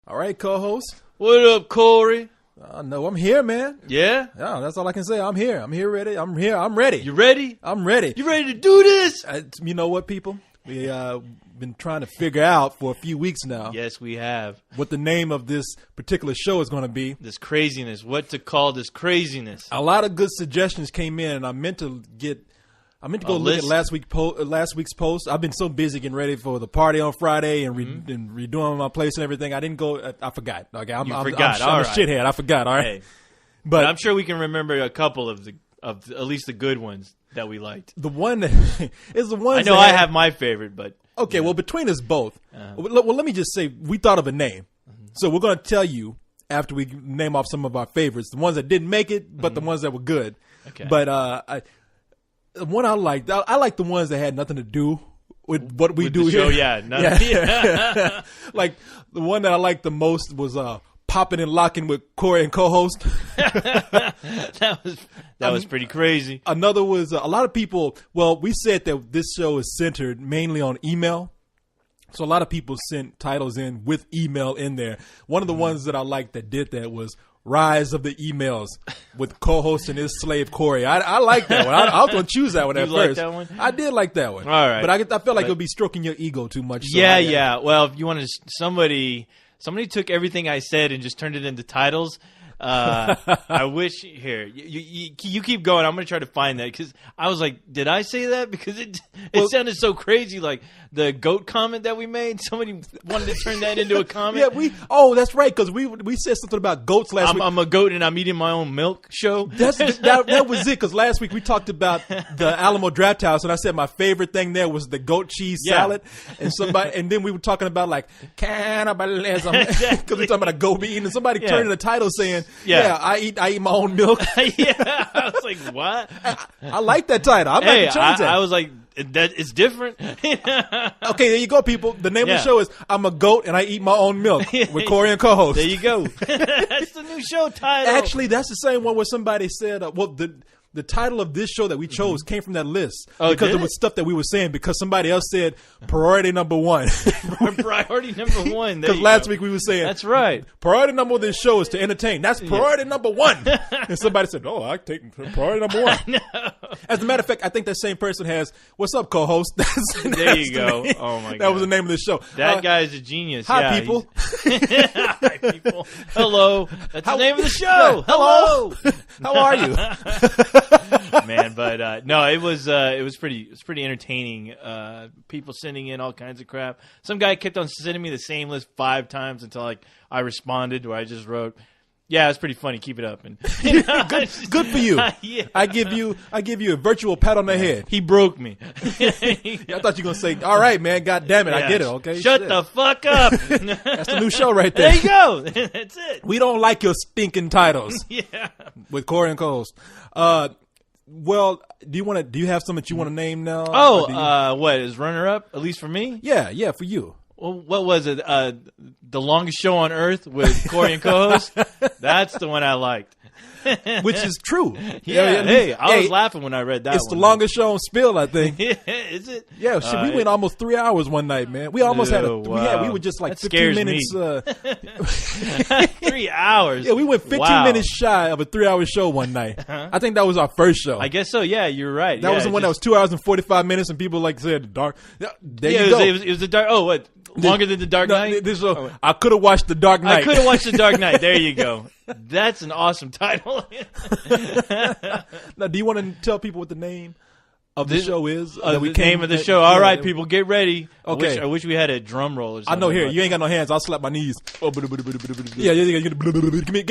All right, co-host. What up, Corey? No, I'm here, man. Yeah? Yeah, that's all I can say. I'm here. I'm here ready. I'm here. I'm ready. You ready? I'm ready. You ready to do this? You know what, people? We been trying to figure out for a few weeks now. Yes, we have. What the name of this particular show is going to be. This craziness. What to call this craziness? A lot of good suggestions came in, and I meant to go look at last week's post. I've been so busy getting ready for the party on Friday and redoing my place and everything. I didn't go. I forgot. Okay, I'm a shithead. I forgot. All right, hey, but I'm sure we can remember a couple of at least the good ones that we liked. The one that is the one. I know I have my favorite, but okay. Well, between us both, well, let me just say we thought of a name, so we're going to tell you after we name off some of our favorites, the ones that didn't make it, but the ones that were good. Okay, but the one I liked, I like the ones that had nothing to do with what we do here. Show, yeah, yeah. Like the one that I liked the most was popping and locking with Corey and co-host. that was pretty crazy. Another was a lot of people. Well, we said that this show is centered mainly on email, so a lot of people sent titles in with email in there. One of the ones that I liked that did that was Rise of the Emails with co-host and his slave Corey. I like that one. I was going to choose that one at first. That one? I did like that one. All right, but I felt like it would be stroking your ego too much. So yeah. Well, if you want to, somebody took everything I said and just turned it into titles. I wish here you keep going. I'm going to try to find that because I was like, did I say that? Because it sounded so crazy. Like the goat comment that we made. Somebody wanted to turn that into a comment. Yeah, that's right. Because we said something about goats last week. I'm a goat and I'm eating my own milk. Show that was it. Because last week we talked about the Alamo Draft House, and I said my favorite thing there was the goat cheese salad, and then we were talking about like cannibalism because we're talking about a goat eating, and somebody turned in the title saying, I eat my own milk. Yeah, I was like, what? I like that title. I'm going to change that. I was like, that it's different. Okay, there you go, people. The name of the show is I'm a Goat and I Eat My Own Milk with Corey and co-host. There you go. That's the new show title. Actually, that's the same one where somebody said, the title of this show that we chose came from that list because it was stuff that we were saying because somebody else said priority number one. Priority number one. Because last week we were saying that's right. Priority number one of this show is to entertain. That's priority number one. And somebody said, "Oh, I take priority number one." No. As a matter of fact, I think that same person has "What's up, co-host?" There you go. Oh my god, that was the name of the show. That guy is a genius. Hi, people. Hi, people. Hello. That's the name of the show. Hello. How are you? Man, but no, it was pretty entertaining. People sending in all kinds of crap. Some guy kept on sending me the same list 5 times until I responded, where I just wrote, "Yeah, it's pretty funny. Keep it up." And good for you. Yeah. I give you a virtual pat on the head. He broke me. I thought you were gonna say, "All right, man. God damn it, I get it." Okay, shut the fuck up. That's the new show right there. There you go. That's it. We don't like your stinking titles. Yeah. With Corey and co-host. Well, do you have some that you want to name now? What is runner up? At least for me? Yeah, for you. Well, what was it? The longest show on earth with Corey and co-host. That's the one I liked. Which is true. Yeah. I was laughing when I read that. It's the longest show on Spill, I think. Is it? Yeah, we went almost 3 hours one night, man. We almost we were just like that 15 minutes. 3 hours. Yeah, we went 15 minutes shy of a 3-hour show one night. I think that was our first show. I guess so. Yeah, you're right. That was the one that was 2 hours and 45 minutes, and people said the dark. There you go. It was the dark. Oh, what? Longer than the Dark Knight? I could have watched the Dark Knight. I could have watched the Dark Knight. There you go. That's an awesome title. Now, do you want to tell people what the name of the show is? The name of the show. All right, people, get ready. Okay. I wish we had a drum roll or something. I know here. You ain't got no hands. I'll slap my knees. Yeah. Give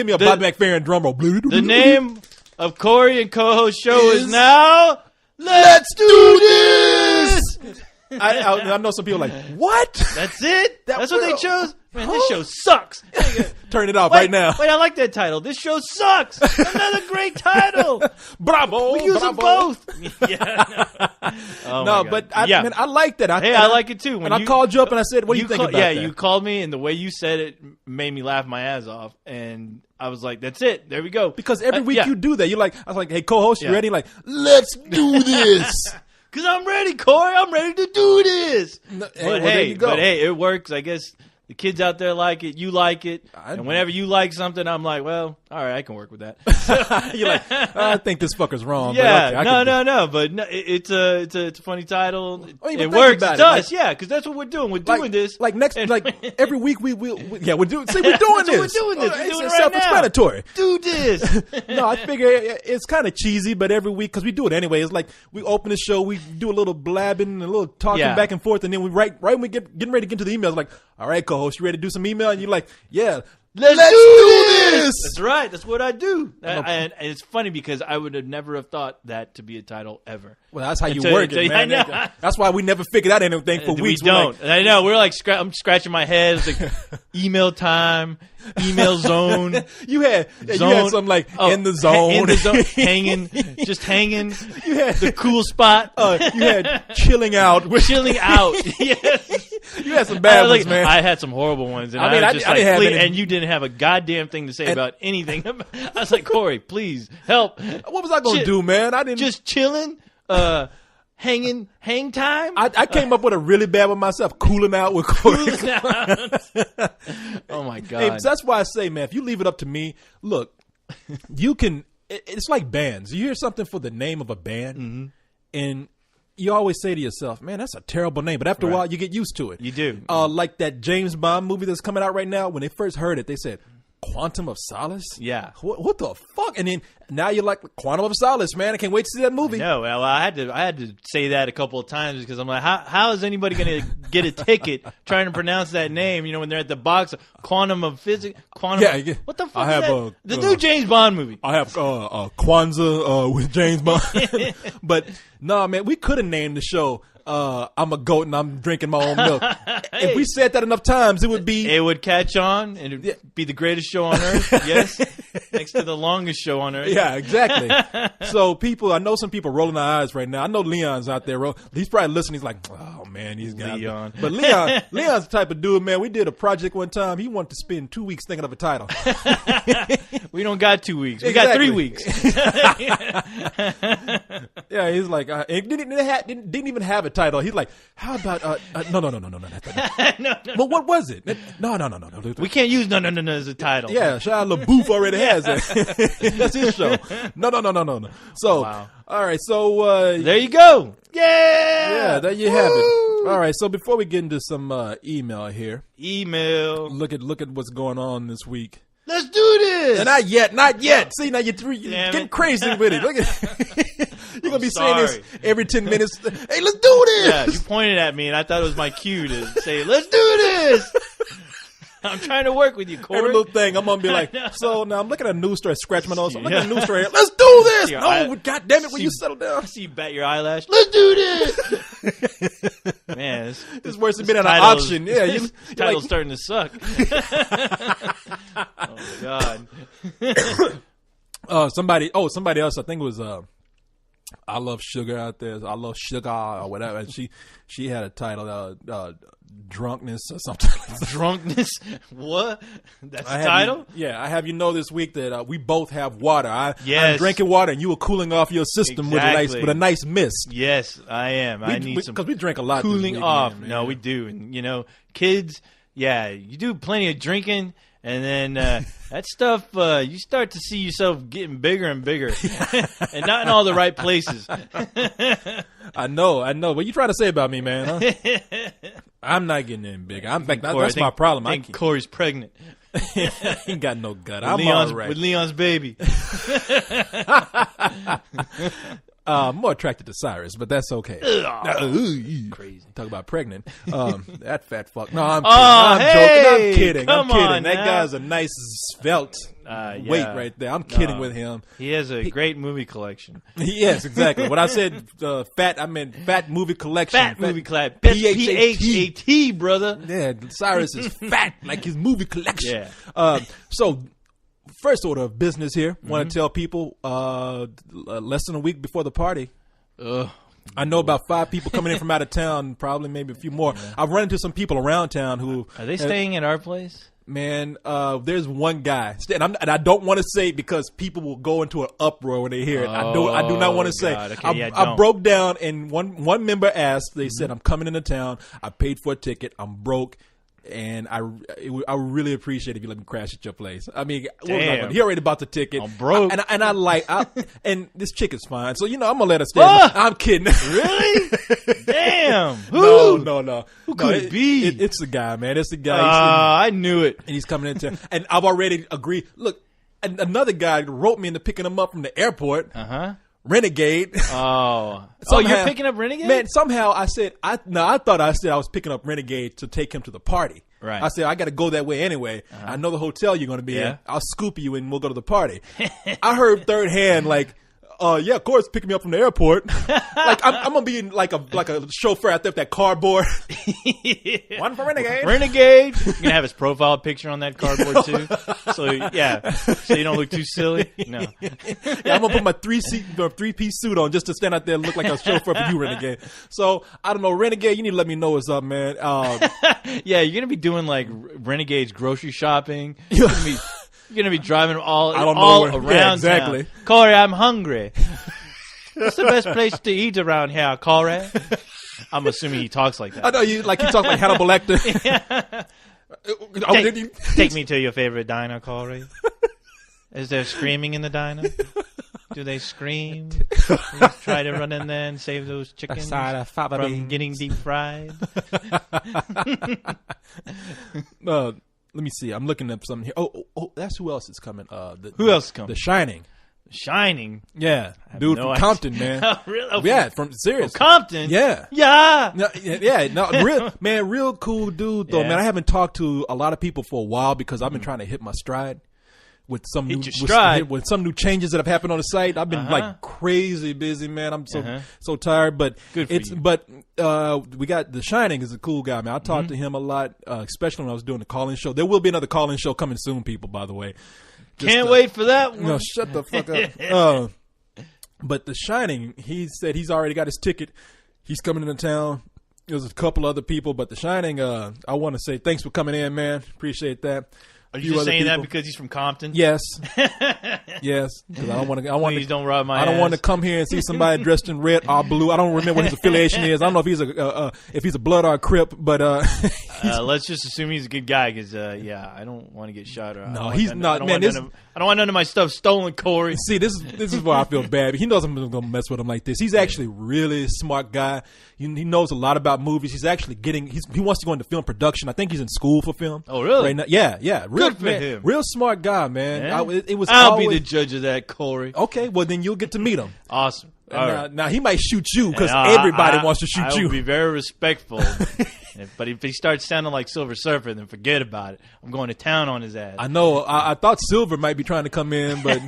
me a Bob McFerrin drum roll. The name of Corey and co-host show is now Let's Do This! I know some people are like, what? That's it? That's what they chose? Man, this show sucks. Turn it off right now. Wait, I like that title. This show sucks. Another great title. Bravo. We use them both. But I like that. I like it too. When I called you up and I said, what do you think about that? Yeah, you called me and the way you said it made me laugh my ass off. And I was like, that's it. There we go. Because every week you do that. I was like, hey, co-host, you ready? Like, let's do this. Because I'm ready, Corey. I'm ready to do this. There you go. But hey, it works. I guess The kids out there like it. You like it. And whenever you like something, I'm like, well, all right, I can work with that. You're like, I think this fucker's wrong. Yeah, but okay, no. But no, it's a funny title. Oh, It works. It does. Yeah, because that's what we're doing. We're doing this. Like every week we're doing this. We're doing this. We're doing it It's right self-explanatory. now. Do this. No, I figure it's kind of cheesy, but every week, because we do it anyway. It's like we open the show, we do a little blabbing, a little talking back and forth, and then we right when we getting ready to get to the emails, like, all right, co-host, you ready to do some email? And you're like, yeah. Let's do this. That's right. That's what I do. And it's funny because I would have never have thought that to be a title ever. Well, that's how you work it, man. That's why we never figured out anything for weeks. We don't. I know. We're like, I'm scratching my head. It's like email time, email zone. You had something like in the zone, hanging, just hanging. You had the cool spot. You had chilling out. Chilling out. Yes. You had some bad ones, man. I had some horrible ones, and I didn't have any. And you didn't have a goddamn thing to say about anything. I was like, Corey, please help. What was I going to do, man? I didn't just chilling. Hang time. I came up with a really bad one myself. Cooling out with Corey. Oh my god! Hey, that's why I say, man, if you leave it up to me, look, you can. It's like bands. You hear something for the name of a band, and you always say to yourself, man, that's a terrible name. But after a while, you get used to it. You do. Like that James Bond movie that's coming out right now. When they first heard it, they said, Quantum of Solace? Yeah. What the fuck? And then now you're like, Quantum of Solace, man. I can't wait to see that movie. No, well, I had to say that a couple of times because I'm like, how is anybody going to get a ticket trying to pronounce that name? You know, when they're at the box, Quantum of Physics. What the fuck is that? The new James Bond movie. I have Kwanzaa with James Bond. But no, man, we could have named the show I'm a goat and I'm drinking my own milk. If we said that enough times, it would catch on and it'd be the greatest show on earth. Yes, next to the longest show on earth. Yeah, exactly. So I know some people rolling their eyes right now. I know Leon's out there. He's probably listening. He's like, oh man, he's got Leon. But Leon's the type of dude, man. We did a project one time. He wanted to spend 2 weeks thinking of a title. We don't got 2 weeks. We got 3 weeks. Yeah, he's like, didn't even have a title. He's like, how about no. But what was it? No. We can't use no as a title. Yeah, Shia LaBeouf already has it. That's his show. No. So, wow. All right. So there you go. Yeah, there you have it. All right. So before we get into some email here, look at what's going on this week. Let's do this. Not yet. See, now you're getting crazy with it. Look at you're gonna be saying this every 10 minutes. Hey, let's do this. Yeah, you pointed at me, and I thought it was my cue to say, "Let's do this." I'm trying to work with you, Corey. Every little thing, I'm gonna be like, so now I'm looking at a news story, scratch my nose. I'm looking at a news story. Let's do this. No, God damn it, will you settle down? I see you bat your eyelash. Let's do this. Man, this is worse than being at an auction. Yeah, this title's starting to suck. Oh my God. Somebody else. I think it was I Love Sugar out there. I Love Sugar or whatever. And she had a title, Drunkness or something. Drunkness? What? That's the title? I have you know this week that we both have water. I'm drinking water and you were cooling off your system with a nice mist. Yes, I am. I need some because we drink a lot. Cooling off. Man. No, we do. And kids, you do plenty of drinking. And then that stuff, you start to see yourself getting bigger and bigger, and not in all the right places. I know. What you trying to say about me, man? Huh? I'm not getting any bigger. That's my problem. I think Corey's pregnant. He ain't got no gut. I'm all right. With Leon's baby. I'm more attracted to Cyrus, but that's okay. Crazy. Talk about pregnant. That fat fuck. No, I'm kidding. I'm kidding. That guy's a nice svelte weight right there. I'm kidding with him. He has a great movie collection. Yes, exactly. When I said fat, I meant fat movie collection. Fat movie collection. P-H-A-T, brother. Yeah, Cyrus is fat like his movie collection. Yeah. So first order of business here. Want to tell people less than a week before the party. I know about 5 people coming in from out of town, probably maybe a few more. I've run into some people around town who are they staying at our place? Man, there's one guy, and I don't want to say it because people will go into an uproar when they hear it. I do not want to say. Okay, I broke down, and one member asked. They said, "I'm coming into town. I paid for a ticket. I'm broke." and I would really appreciate if you let me crash at your place. I mean, what was I Damn. gonna- he already bought the ticket. I'm broke. And this chick is fine, so I'm gonna let her stay. I'm kidding. Really? Damn. Who? No. Who could it be? It's the guy, man. It's the guy. I knew it. And he's coming into, and I've already agreed. Look, another guy wrote me into picking him up from the airport. Renegade. Oh, Somehow- you're picking up Renegade? Man, somehow I said I thought I said I was picking up Renegade to take him to the party. Right. I said I got to go that way anyway. I know the hotel you're going to be Yeah. in. I'll scoop you and we'll go to the party. I heard third hand like, yeah, of course, picking me up from the airport. Like I'm gonna be in like a chauffeur out there with that cardboard. One for Renegade. Renegade. You're gonna have his profile picture on that cardboard too. So you don't look too silly. No. Yeah, I'm gonna put my three-piece suit on just to stand out there and look like a chauffeur for you, Renegade. So I don't know, Renegade. You need to let me know what's up, man. Yeah, you're gonna be doing like Renegade's grocery shopping. You're gonna be driving all around. Yeah, exactly. Town. Corey, I'm hungry. What's the best place to eat around here, Corey? I'm assuming he talks like that. I know you talk like Hannibal Lecter. Take me to your favorite diner, Corey. Is there screaming in the diner? Do they scream? You try to run in there and save those chickens from getting deep fried. Let me see. I'm looking up something here. Oh, that's who else is coming. Who else is coming? The Shining. Shining. Yeah, dude no from idea. Compton, man. Oh, really? Yeah, from serious. Compton. Yeah. Yeah. Real cool dude though, Yeah. man. I haven't talked to a lot of people for a while because I've been trying to hit my stride with some Hit new your stride. with some new changes that have happened on the site. I've been like crazy busy, man. I'm so tired, but Good for you. but we got The Shining is a cool guy, man. I talked to him a lot, especially when I was doing the call-in show. There will be another call-in show coming soon, people, by the way. Can't wait for that one. No, shut the fuck up. But The Shining, he said he's already got his ticket. He's coming into town. There's a couple other people, but The Shining, I want to say thanks for coming in, man. Appreciate that. Are Few you just other saying that people. because he's from Compton? Yes, yes. Because I don't want to. Please don't rob my I don't want to ass. come here and see somebody dressed in red or blue. I don't remember what his affiliation is. I don't know if he's a Blood or a Crip, but Let's just assume he's a good guy because, I don't want to get shot. Or No, he's not, man, I don't want none of my stuff stolen, Corey. see, this is where I feel bad. He knows I'm going to mess with him like this. He's actually a really smart guy. He knows a lot about movies. He's actually he wants to go into film production. I think he's in school for film. Oh, really? Right now. Yeah. Real, Good for man, him. Real smart guy, man. Yeah? It was I'll always, be the judge of that, Corey. okay. Well, then you'll get to meet him. Awesome. All right. Now he might shoot you because No, everybody wants to shoot I you. will be very respectful. But if he starts sounding like Silver Surfer, then forget about it. I'm going to town on his ass. I know. I thought Silver might be trying to come in, but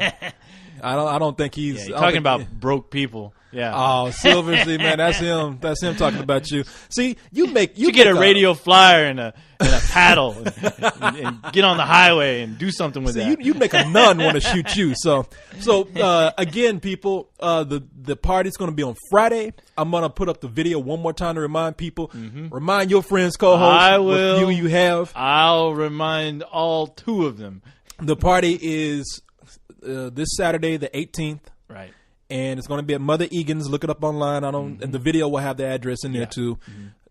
I don't think he's. Yeah, I you're don't talking think- about broke people. Yeah. Oh, Silver, see, man, that's him. That's him talking about you. See, you you get a radio flyer and a paddle and get on the highway and do something with See, that. you make a nun want to shoot you. So again, people, the party's going to be on Friday. I'm going to put up the video one more time to remind people. Remind your friends, co-hosts, I what will. view you have. I'll remind all two of them. The party is this Saturday, the 18th. Right. And it's going to be at Mother Egan's. Look it up online. And the video will have the address in there too.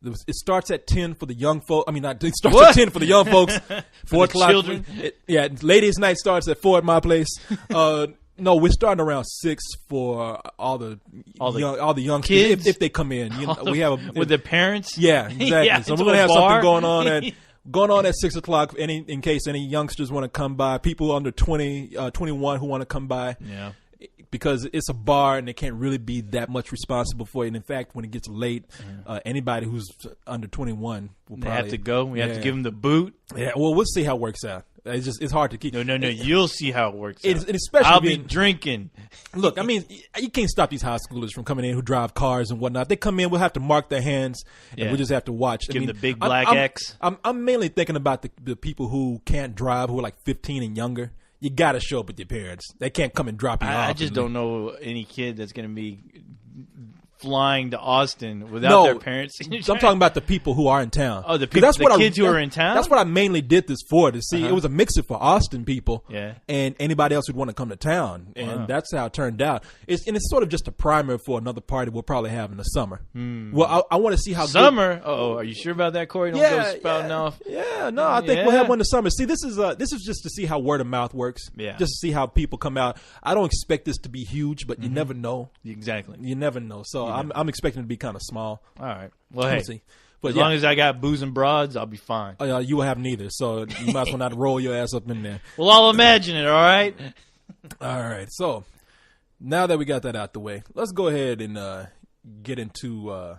It starts at 10 for the young folks. I mean, it starts What? at 10 for the young folks. 4 o'clock. children? Ladies' night starts at 4 at my place. No, we're starting around 6 for all the youngsters kids? if they come in. We have with their parents. yeah, exactly. Yeah, so into we're gonna a have bar? something going on at 6 o'clock. In case any youngsters want to come by, people under 21 who want to come by. Yeah. Because it's a bar and they can't really be that much responsible for it. And in fact, when it gets late, anybody who's under 21 will They probably have to go. We have to give them the boot. Yeah, well, we'll see how it works out. It's hard to keep. No. You'll see how it works. It's out. especially I'll be being- drinking. Look, I mean, you can't stop these high schoolers from coming in who drive cars and whatnot. If they come in, we'll have to mark their hands, and Yeah. we'll just have to watch. Give them the big black X. I'm mainly thinking about the people who can't drive, who are like 15 and younger. You got to show up with your parents. They can't come and drop you off. I just don't know any kid that's going to be flying to Austin without No, their parents. I'm talking about the people who are in town. Oh, the 'Cause people, the kids who are in town? That's what I mainly did this for, to see. It was a mixer for Austin people, Yeah. and anybody else who'd want to come to town, and Wow. that's how it turned out. It's sort of just a primer for another party we'll probably have in the summer. Well, I want to see how good- Summer? Oh, are you sure about that, Corey? Don't go spouting off. Yeah, no, I think we'll have one in the summer. See, this is just to see how word of mouth works. Yeah. Just to see how people come out. I don't expect this to be huge, but you never know. Exactly. You never know. So I'm expecting it to be kind of small. All right. Well, We'll hey, see. But as yeah, long as I got booze and broads, I'll be fine. you will have neither. So you might as well not roll your ass up in there. Well, I'll imagine it, all right? All right. So now that we got that out the way, let's go ahead and get into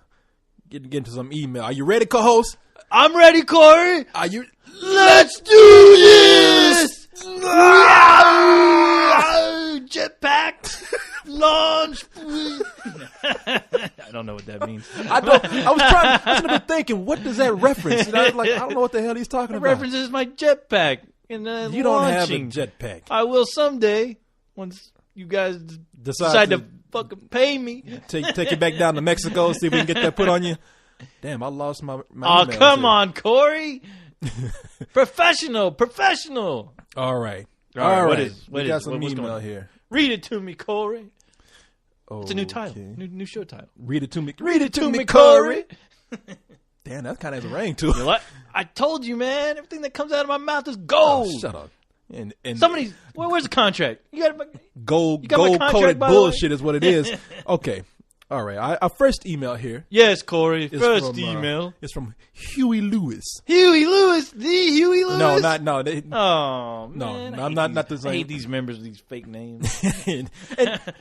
some email. Are you ready, co-host? I'm ready, Corey. Are you? Let's do this! Jetpack launch. I don't know what that means. I was sort of thinking, what does that reference? And I was like, I don't know what the hell he's talking about. References my jetpack in the You don't have a launching. jetpack. I will someday once you guys decide to fucking pay me. take you back down to Mexico, see if we can get that put on you. Damn, I lost my Oh, emails come here. on, Corey. Professional. All right. All right, what right. is- We what got is- some what's going email on? here. Read it to me, Corey. It's a new Okay. title. New show title. Read it to me. Read it to me, Corey. Damn, that kind of has a ring to You it. know what? I told you, man. Everything that comes out of my mouth is gold. Oh, shut up. And Somebody's. Where's the contract? You got gold got my coated contract, by the way? bullshit is what it is. Okay. All right. Our first email here Yes, Corey. is First from, email. It's from Huey Lewis. Huey Lewis. The Huey Lewis. No. They, Oh, No, man. no, I I'm hate not- these- not the same. I hate these members with these fake names. and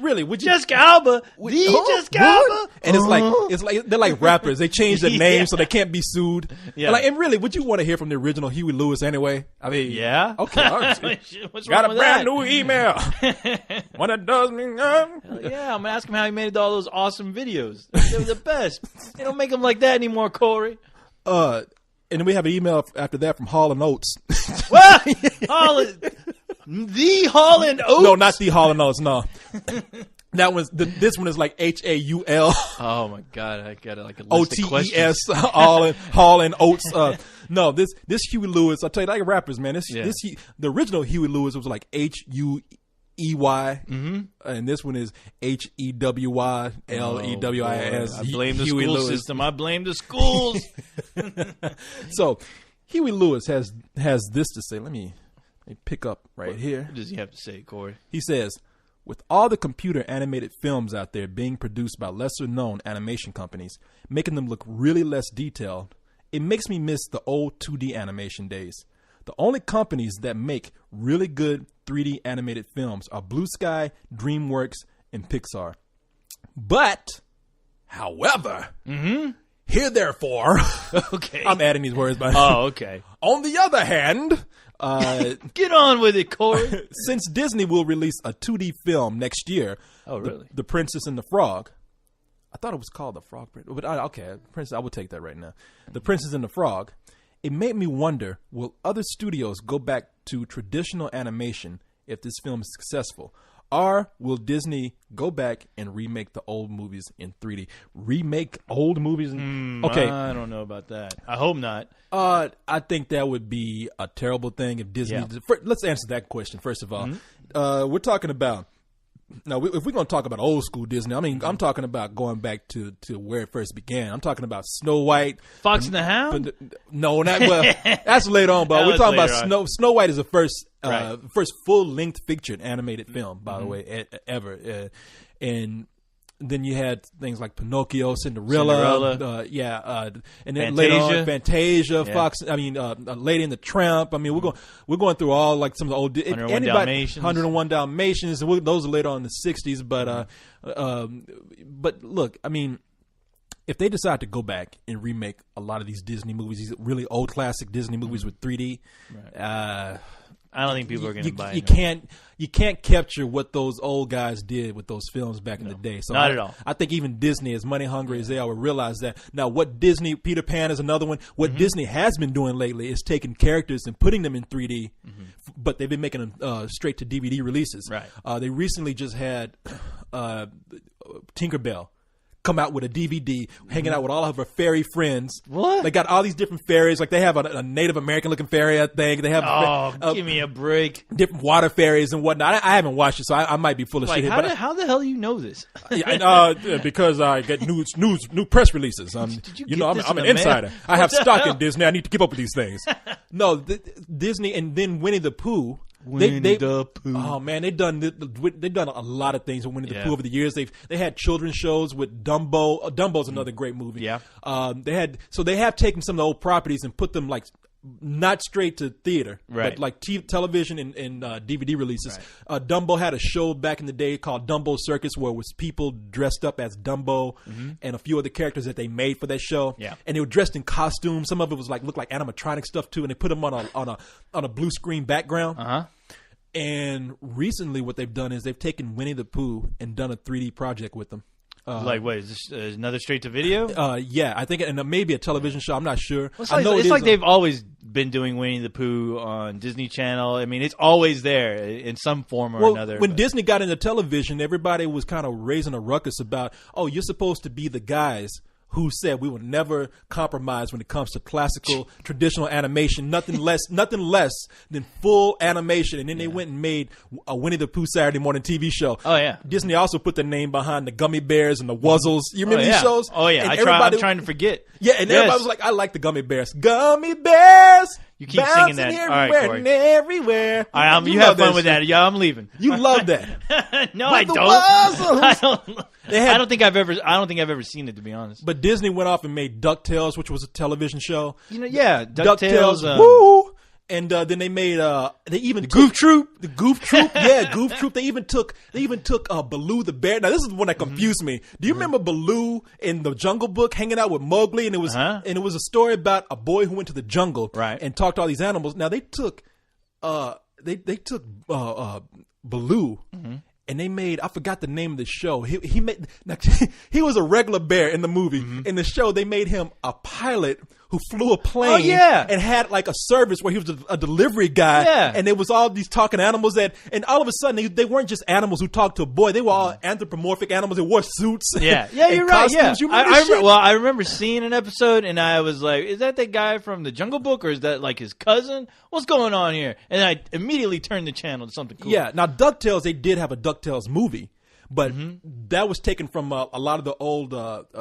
really, would you? Jessica Alba. Oh, Jessica what? Alba. And it's like they're like rappers. They change their name Yeah. so they can't be sued. Yeah. And really, would you want to hear from the original Huey Lewis anyway? I mean, Yeah. Okay. All right. What's Got wrong a with brand that? new email. What it does me. Yeah, I'm gonna ask him how he made all those awesome videos. They were the best. They don't make them like that anymore, Corey. And then we have an email after that from Hall and Oates. What? The Hall and Oates? No, not the Hall and Oates. No, that was this one is like HAUL Oh my God, I got like a list of questions. OTES Hall and Oates. No, this Huey Lewis. I tell you, like rappers, man. The original Huey Lewis was like HUEY, and this one is HEWYLEWIS. I blame the Huey school Lewis. system. I blame the schools. So Huey Lewis has this to say. Let me pick up right here. What does he have to say, Corey? He says, with all the computer animated films out there being produced by lesser known animation companies, making them look really less detailed, it makes me miss the old 2D animation days. The only companies that make really good 3D animated films are Blue Sky, DreamWorks, and Pixar. But, however, here therefore, Okay. I'm adding these words, but Oh, okay. on the other hand, Get on with it, Corey. since Disney will release a 2D film next year, Oh, really? The Princess and the Frog. I thought it was called The Frog Prince, but okay, Princess. I would take that right now. The Princess and the Frog. It made me wonder: will other studios go back to traditional animation if this film is successful, or will Disney go back and remake the old movies in 3D? Remake old movies? Okay, I don't know about that. I hope not. I think that would be a terrible thing if Disney. Yeah. Let's answer that question first of all. We're talking about now. If we're going to talk about old school Disney, I mean, I'm talking about going back to where it first began. I'm talking about Snow White, Fox and the Hound? No, not well. That's later on, but That we're was talking about later on. Snow White is the first Right. first full length featured animated film, by the way, ever. And then you had things like Pinocchio, Cinderella. And then later on Fantasia. Fantasia, Yeah. Fox. I mean, Lady and the Tramp. I mean, we're going through all like some of the old 101 Dalmatians. 101 Dalmatians. And those are later on in the 60s, but look, I mean, if they decide to go back and remake a lot of these Disney movies, these really old classic Disney movies with 3D, I don't think people are going to buy you it. you can't capture what those old guys did with those films back in the day. So not at all. I think even Disney, as money hungry as they are, will realize that. Now, what Disney, Peter Pan is another one. What Disney has been doing lately is taking characters and putting them in 3D, but they've been making them straight to DVD releases. Right. They recently just had Tinkerbell come out with a DVD, hanging out with all of her fairy friends. What? They got all these different fairies. Like they have a Native American looking fairy, I think. They have give me a break. different water fairies and whatnot. I haven't watched it, so I might be full of Like, shit here. how the hell do you know this? Because I get new press releases. Did you get I'm, this I'm in an the mail? insider. I have stock in Disney. I need to keep up with these things. No, Disney and then Winnie the Pooh. Winnie the Pooh. Oh man, they've done a lot of things with Winnie the Yeah. Pooh over the years. They had children's shows with Dumbo. Dumbo's another great movie. Yeah. They have taken some of the old properties and put them like not straight to theater, Right. but like television and DVD releases. Dumbo had a show back in the day called Dumbo Circus, where it was people dressed up as Dumbo and a few other characters that they made for that show. Yeah. And they were dressed in costumes. Some of it was like looked like animatronic stuff too, and they put them on a blue screen background. Uh-huh. And recently, what they've done is they've taken Winnie the Pooh and done a 3D project with them. Like, what, is this another straight to video? Yeah, I think, and maybe a television show. I'm not sure. It's I like, know it's it like is they've always been doing Winnie the Pooh on Disney Channel. I mean, it's always there in some form or another. When but- Disney got into television, everybody was kind of raising a ruckus about, oh, you're supposed to be the guys who said we will never compromise when it comes to classical traditional animation, nothing less than full animation. And then they went and made a Winnie the Pooh Saturday morning TV show. Oh, yeah. Disney also put their name behind the Gummy Bears and the Wuzzles. You remember yeah. these shows? Oh, yeah. And I'm trying to forget. Yeah, and Yes. everybody was like, I like the Gummy Bears. Gummy Bears! You keep singing that. bouncing All right, everywhere Corey. and everywhere. All right, you love have fun with shit. that. Yeah, I'm leaving. You love that. No, I the don't. Wuzzles. I don't. They had- I don't think I've ever seen it, to be honest. But Disney went off and made DuckTales, which was a television show. Yeah, DuckTales. Woo! And then they made they even took Goof Troop. the Goof Troop, yeah, Goof Troop. They even took Baloo the bear. Now this is the one that confused me. Do you remember Baloo in the Jungle Book hanging out with Mowgli, and it was a story about a boy who went to the jungle Right. and talked to all these animals. Now they took they took Baloo. And they made, I forgot the name of the show. He made, he was a regular bear in the movie. In the show, they made him a pilot who flew a plane. Oh, yeah. And had like a service where he was a delivery guy. Yeah. And there was all these talking animals and all of a sudden they weren't just animals who talked to a boy. They were all anthropomorphic animals. They wore suits. Yeah, and you're right. Yeah, costumes. You remember this shit? I remember seeing an episode, and I was like, "Is that the guy from the Jungle Book, or is that like his cousin? What's going on here?" And I immediately turned the channel to something cool. Yeah. Now, DuckTales, they did have a DuckTales movie. But that was taken from a lot of the old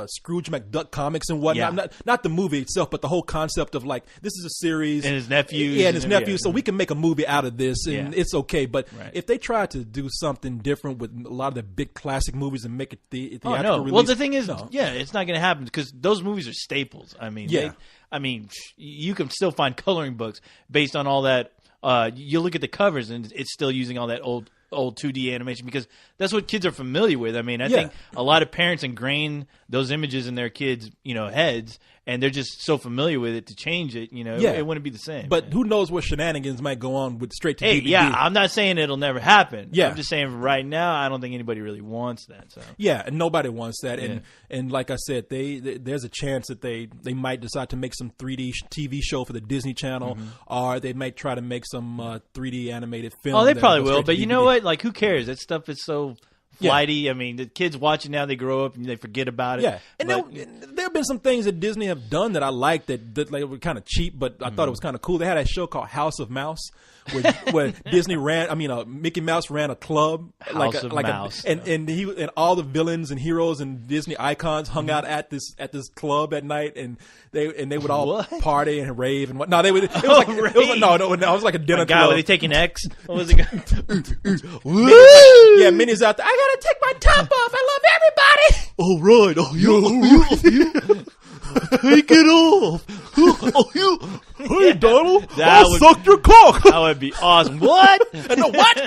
Scrooge McDuck comics and whatnot. Yeah. Not the movie itself, but the whole concept of like, this is a series. And his nephews. Yeah, and his nephews. Yeah. So we can make a movie out of this, and Yeah. it's okay. But Right. if they try to do something different with a lot of the big classic movies and make it theatrical Oh no! release, Well, the thing is, no. yeah, it's not going to happen because those movies are staples. I mean, Yeah. you can still find coloring books based on all that. You look at the covers, and it's still using all that old 2D animation because that's what kids are familiar with. I mean, I think a lot of parents ingrain those images in their kids, heads, and they're just so familiar with it to change it. It wouldn't be the same. But who knows what shenanigans might go on with straight to hey, DVD? yeah, I'm not saying it'll never happen. Yeah. I'm just saying right now, I don't think anybody really wants that. So Yeah, and nobody wants that. And like I said, there's a chance that they might decide to make some 3D TV show for the Disney Channel, or they might try to make some 3D animated film. Oh, they that probably goes will. straight to But you know DVD. what? Like, who cares? That stuff is so flighty. I mean, the kids watch it now, they grow up and they forget about it. Yeah, and But- there have been some things that Disney have done that I like that like, were kind of cheap, but I thought it was kind of cool. They had a show called House of Mouse, where Mickey Mouse ran a club, House of Mouse. and all the villains and heroes and Disney icons hung out at this club at night, and they would all What? party and rave and what. No, it was like rave. it was like a dinner God, club. were they taking X? What was it? Yeah, Minnie's out there. I gotta take my top off. I love everybody. All right. Oh, you. Take it off. Oh, you. Hey, Donald. That I'll would- suck your cock. That would be awesome. What? And the what?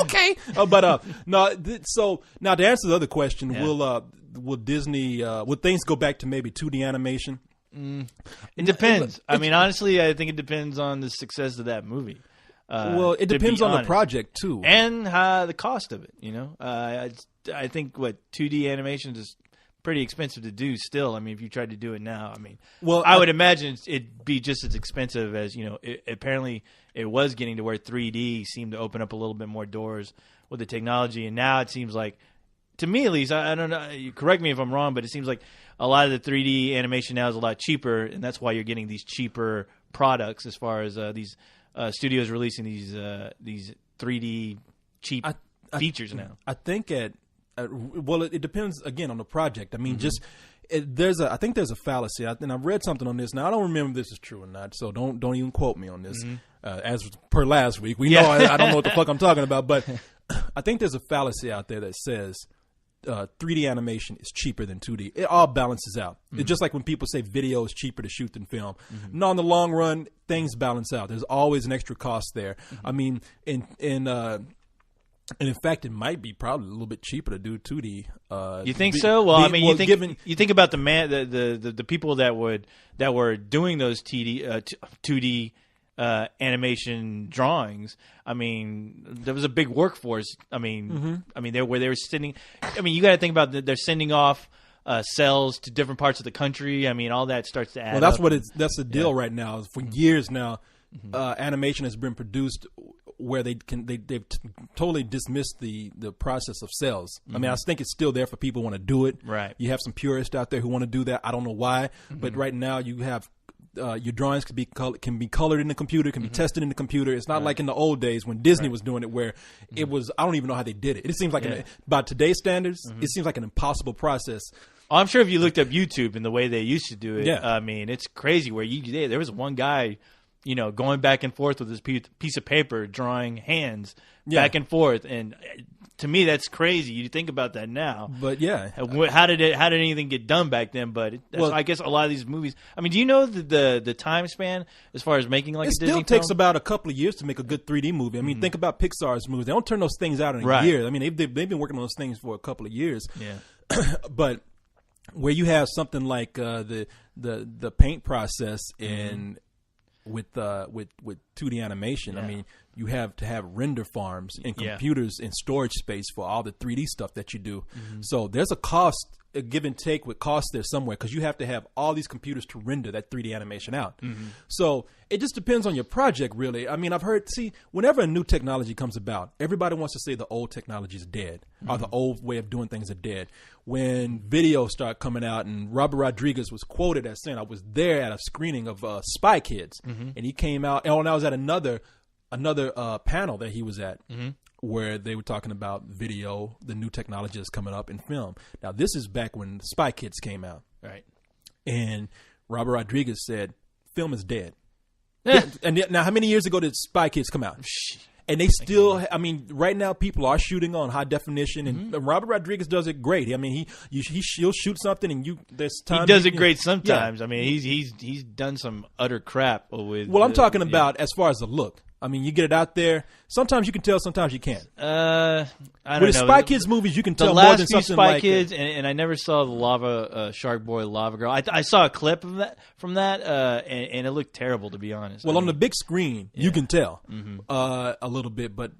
Okay, but no. So now to answer the other question, will Disney will things go back to maybe 2D animation? It depends. I mean, honestly, I think it depends on the success of that movie. Well, it to be depends on the honest. project too. And the cost of it. I think 2D animation is pretty expensive to do still. I mean, if you tried to do it now, I mean, Well, I would imagine it'd be just as expensive as, apparently it was getting to where 3D seemed to open up a little bit more doors with the technology. And now it seems like, to me at least, I don't know, you correct me if I'm wrong, but it seems like a lot of the 3D animation now is a lot cheaper, and that's why you're getting these cheaper products as far as these studios releasing these 3D cheap features now. I think it depends again on the project. I mean, I think there's a fallacy, and I've read something on this. Now I don't remember if this is true or not, so don't even quote me on this. As per last week, we know I don't know what the fuck I'm talking about, but I think there's a fallacy out there that says 3D animation is cheaper than 2D. It all balances out. It's just like when people say video is cheaper to shoot than film. No, in the long run, things balance out. There's always an extra cost there. I mean, and in fact, it might be probably a little bit cheaper to do 2D. You think so? Well, I mean, you think about the people that were doing those 2D animation drawings. I mean, there was a big workforce. I mean, they were sending. I mean, you got to think about they're sending off cells to different parts of the country. I mean, all that starts to add. Well, up. That's the deal right now. For years now, animation has been produced where they've totally dismissed the process of cells. I mean, I think it's still there for people who want to do it. Right. You have some purists out there who want to do that. I don't know why, but right now you have your drawings can be colored in the computer, can be tested in the computer. It's not like in the old days when Disney was doing it, where it was. I don't even know how they did it. It seems like by today's standards, it seems like an impossible process. I'm sure if you looked up YouTube and the way they used to do it, I mean, it's crazy. Where there was one guy, going back and forth with this piece of paper, drawing hands back and forth, and to me, that's crazy. You think about that now, but how did anything get done back then? But I guess a lot of these movies. I mean, do you know the time span as far as making like a Disney film? It still takes about a couple of years to make a good 3D movie. I mean, think about Pixar's movies; they don't turn those things out in a year. I mean, they've been working on those things for a couple of years. Yeah, but where you have something like the paint process and with 2D animation, I mean, you have to have render farms and computers and storage space for all the 3D stuff that you do. So there's a give and take with cost there somewhere, because you have to have all these computers to render that 3D animation out. So it just depends on your project, really. I mean, whenever a new technology comes about, everybody wants to say the old technology is dead, or the old way of doing things are dead. When videos start coming out, and Robert Rodriguez was quoted as saying, I was there at a screening of Spy Kids, and he came out, and I was at another panel that he was at, where they were talking about video, the new technology that's coming up in film. Now, this is back when Spy Kids came out. Right. And Robert Rodriguez said, film is dead. And now, how many years ago did Spy Kids come out? And they still, I mean, right now people are shooting on high definition, and Robert Rodriguez does it great. I mean, he'll shoot something, and there's time. He does it great sometimes. Yeah. I mean, he's done some utter crap with. Well, I'm talking about as far as the look. I mean, you get it out there. Sometimes you can tell, sometimes you can't. I don't with know. Spy Kids movies, you can tell more than something like Spy Kids, and I never saw the Lava Shark Boy, Lava Girl. I saw a clip of that and it looked terrible, to be honest. Well, on the big screen, you can tell a little bit, but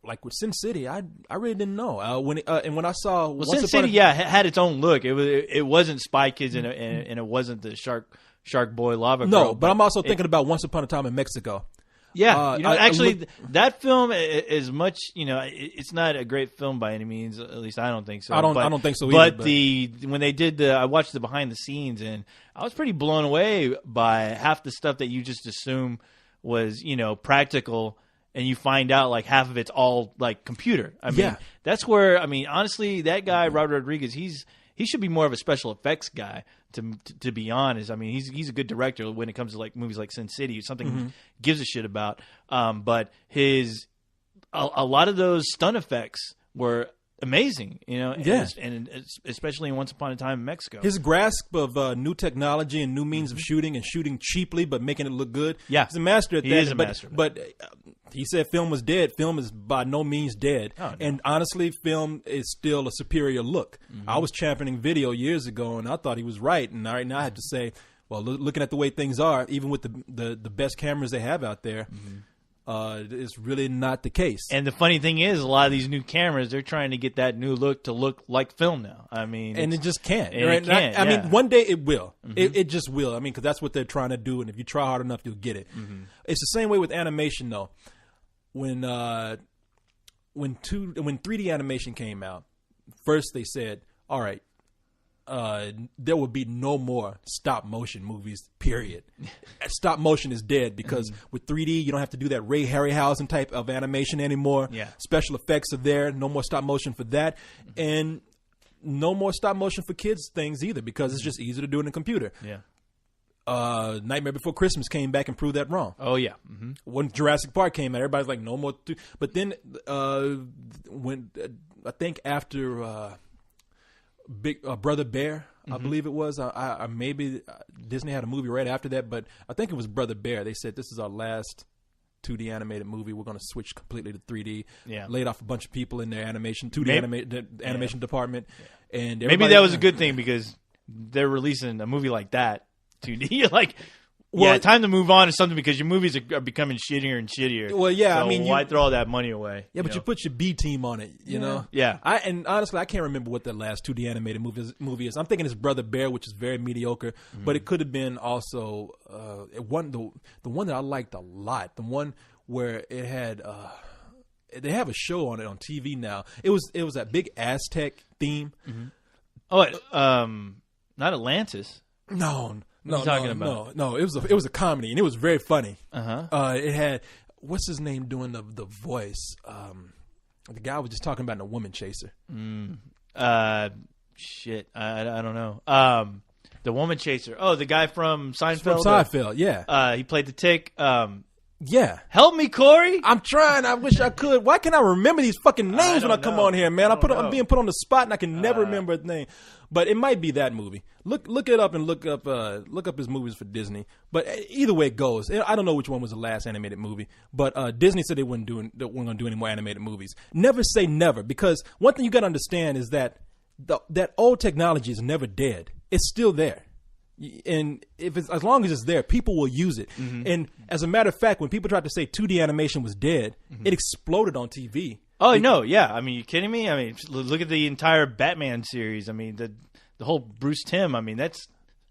like with Sin City, I really didn't know. When I saw Sin City, had its own look. It wasn't Spy Kids, and it wasn't the Shark Boy, Lava Girl. No, but I'm also thinking about Once Upon a Time in Mexico. Yeah, that film is much. It's not a great film by any means. At least I don't think so. I don't think so either. But when they did I watched the behind the scenes, and I was pretty blown away by half the stuff that you just assume was practical, and you find out like half of it's all like computer. I mean, that's where honestly, that guy Robert Rodriguez, he should be more of a special effects guy. To be honest, I mean, he's a good director when it comes to like movies like Sin City, something he gives a shit about. But a lot of those stunt effects were amazing, and especially in Once Upon a Time in Mexico. His grasp of new technology and new means of shooting, and shooting cheaply but making it look good. Yeah, he's a master at that. He is a master. But he said film was dead. Film is by no means dead. Oh, no. And honestly, film is still a superior look. I was championing video years ago, and I thought he was right. And right now I have to say, well, looking at the way things are, even with the best cameras they have out there, It's really not the case. And the funny thing is, a lot of these new cameras, they're trying to get that new look to look like film now. I mean, and it just can't. and Right? it can't, I yeah. mean, one day it will. It just will. I mean, because that's what they're trying to do. And if you try hard enough, you'll get it. It's the same way with animation, though. When 3D animation came out, first they said, all right, there will be no more stop motion movies, period. Stop motion is dead because with 3D, you don't have to do that Ray Harryhausen type of animation anymore. Yeah. Special effects are there. No more stop motion for that. And no more stop motion for kids things either because it's just easier to do in a computer. yeah. Nightmare Before Christmas came back and proved that wrong. Oh, yeah. When Jurassic Park came out, everybody's like, no more. But then when I think after Big Brother Bear, I believe it was, I maybe Disney had a movie right after that, but I think it was Brother Bear. They said this is our last 2D animated movie. We're going to switch completely to 3D. Yeah. Laid off a bunch of people in their animation 2D animation department, and Maybe that was a good thing because they're releasing a movie like that 2D. You're like, Well, yeah, time to move on to something because your movies are becoming shittier and shittier. Well, yeah, so I mean, why throw all that money away? Yeah, but you put your B team on it, you know. Yeah. And honestly, I can't remember what the last 2D animated movie is. I'm thinking it's Brother Bear, which is very mediocre, but it could have been also the one that I liked a lot. The one where it had they have a show on it on TV now. It was that big Aztec theme. Oh, not Atlantis. No. What are you talking about? No. It was a comedy and it was very funny. Uh-huh. It had what's his name doing the voice. The guy was just talking about in a Woman Chaser. Shit. I don't know. The Woman Chaser. Oh, the guy from Seinfeld. From Seinfeld, yeah. He played the Tick. Yeah. Help me, Corey. I'm trying. I wish I could. Why can't I remember these fucking names when I don't come know. on here, man? I don't I'm know. being put on the spot and I can never remember his name. But it might be that movie. Look it up and look up his movies for Disney. But either way it goes, I don't know which one was the last animated movie. But Disney said they weren't going to do any more animated movies. Never say never, because one thing you got to understand is that that old technology is never dead. It's still there. And as long as it's there, people will use it. And as a matter of fact, when people tried to say 2D animation was dead, it exploded on TV. Oh, no, yeah. I mean, you kidding me? I mean, look at the entire Batman series. I mean, the whole Bruce Timm. I mean, that's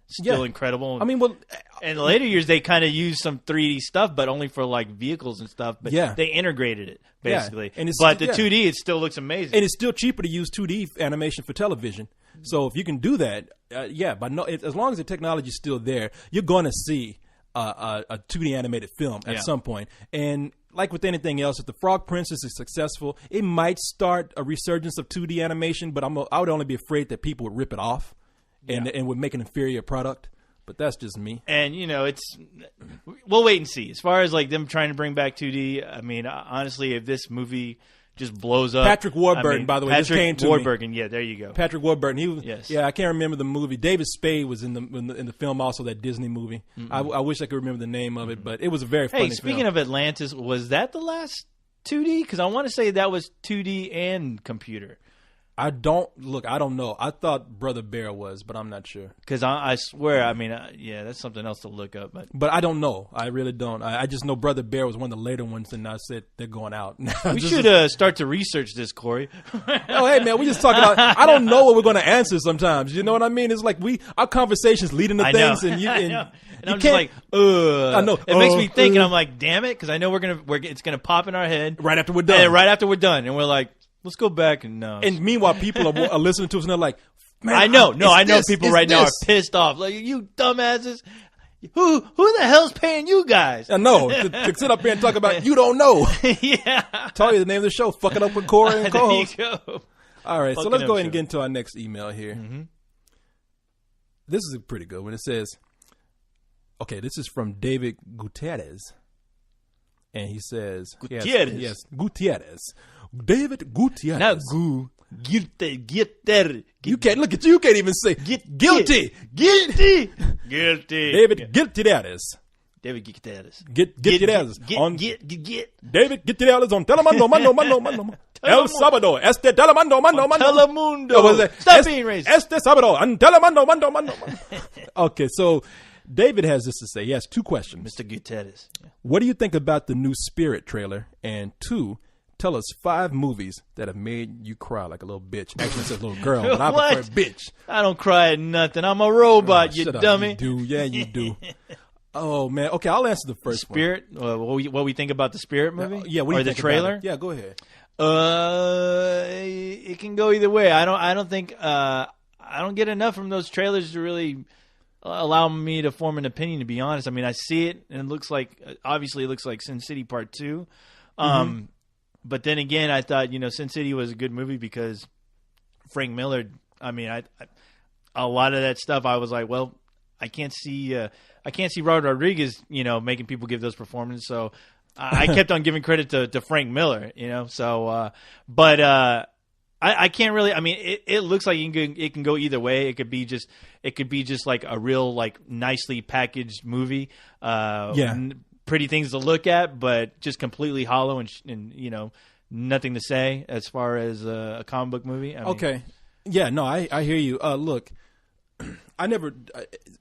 still incredible. I mean, well, in the later years, they kind of used some 3D stuff, but only for like vehicles and stuff. But they integrated it basically. And but the 2D, it still looks amazing. and it's still cheaper to use 2D animation for television. So if you can do that, as long as the technology is still there, you're going to see a 2D animated film at some point. And like with anything else, if the Frog Princess is successful, it might start a resurgence of 2D animation. But I would only be afraid that people would rip it off and would make an inferior product. But that's just me. And, we'll wait and see. As far as like them trying to bring back 2D, I mean, honestly, if this movie just blows up. Patrick Warburton, by the way, just came to me. Warburton, yeah, there you go. Patrick Warburton, he was. Yes. Yeah, I can't remember the movie. David Spade was in the film, also that Disney movie. I wish I could remember the name of it, but it was a very funny Hey, speaking film. of Atlantis, was that the last 2D? Because I want to say that was 2D and computer. I don't know. I thought Brother Bear was, but I'm not sure. Because I swear, I mean, that's something else to look up. But I don't know. I really don't. I just know Brother Bear was one of the later ones, and I said they're going out. We should start to research this, Corey. Oh, hey man, we just talking about. I don't know what we're going to answer sometimes. You know what I mean? It's like our conversations leading to things, and you. I And know. And you I'm just like, ugh. I know. It makes me think, and I'm like, damn it, because I know it's gonna pop in our head right after we're done. And right after we're done, and we're like, let's go back and no. And meanwhile, people are listening to us and they're like, man, I know. I know this, people it's right now are this. pissed off. Like, you dumbasses. Who the hell's paying you guys? I know. to sit up here and talk about you don't know. Yeah. Tell you the name of the show, Fucking Up with Corey and There you co-host. go. All right, so Fucking let's Up go ahead and show. get into our next email here. This is a pretty good one. It says, okay, this is from David Gutierrez. And he says, Gutierrez. Yes, Gutierrez. David Gutierrez. Not goo. Get there. You can't look at you. You can't even say guilty. Guilty. David Gutierrez. David Gutierrez. Gutierrez. Get. David Gutierrez on Telemundo, Mando. El Sábado, este Telemundo, Mando. Telemundo. Oh, was it? Stop being racist. Este Sábado, on Telemundo, Mando. Okay, so David has this to say. He has two questions. Mr. Gutierrez. Yeah. What do you think about the new Spirit trailer? And two, tell us 5 movies that have made you cry like a little bitch. Actually, it's a little girl, but I What? prefer bitch. I don't cry at nothing. I'm a robot, you Shut up, dummy. You do. Yeah, you do. Oh, man. Okay, I'll answer the first Spirit. What we think about the Spirit movie? one. Yeah, what do or you the think trailer? About it? Yeah, go ahead. It can go either way. I don't think I don't get enough from those trailers to really allow me to form an opinion. To be honest, I mean, I see it and it looks like obviously it looks like Sin City Part 2. But then again, I thought Sin City was a good movie because Frank Miller. I mean, I a lot of that stuff I was like, well, I can't see Robert Rodriguez, making people give those performances. So I kept on giving credit to Frank Miller, So, but I can't really. I mean, it looks like it can go either way. It could be just like a real like nicely packaged movie. Pretty things to look at, but just completely hollow and nothing to say as far as a comic book movie. I mean, Okay. Yeah, no, I hear you. Look, I never.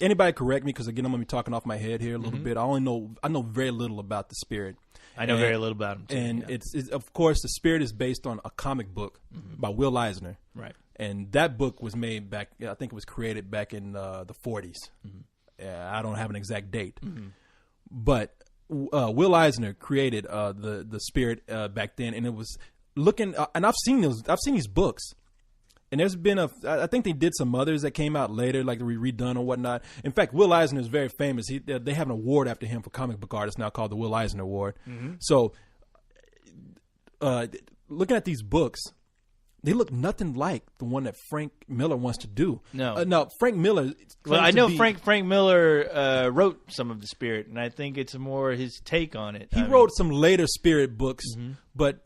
Anybody correct me because again, I'm gonna be talking off my head here a little bit. I know very little about the Spirit. I know very little about him too. And it's of course the Spirit is based on a comic book by Will Eisner. Right. And that book was made back. I think it was created back in the 40s. I don't have an exact date, but Will Eisner created the Spirit back then, and it was looking. And I've seen these books. And there's been I think they did some others that came out later, like redone or whatnot. In fact, Will Eisner is very famous. They have an award after him for comic book artists now called the Will Eisner Award. So, looking at these books, they look nothing like the one that Frank Miller wants to do. No. No, Frank Miller. Well, I know Frank Miller wrote some of the Spirit, and I think it's more his take on it. He wrote some later Spirit books, but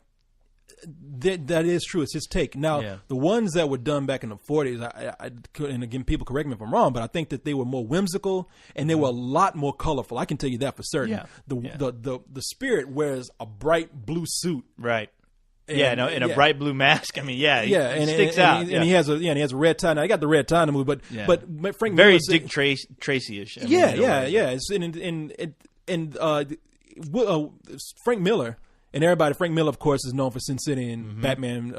that is true. It's his take. Now, the ones that were done back in the 40s, I could, and again, people correct me if I'm wrong, but I think that they were more whimsical and they were a lot more colorful. I can tell you that for certain. The Spirit wears a bright blue suit, right? And a bright blue mask. I mean, he sticks out. And he has a red tie. Now, he got the red tie in the movie, but Frank very Miller, Dick Tracy-ish. It's Frank Miller. And everybody, Frank Miller, of course, is known for Sin City and Batman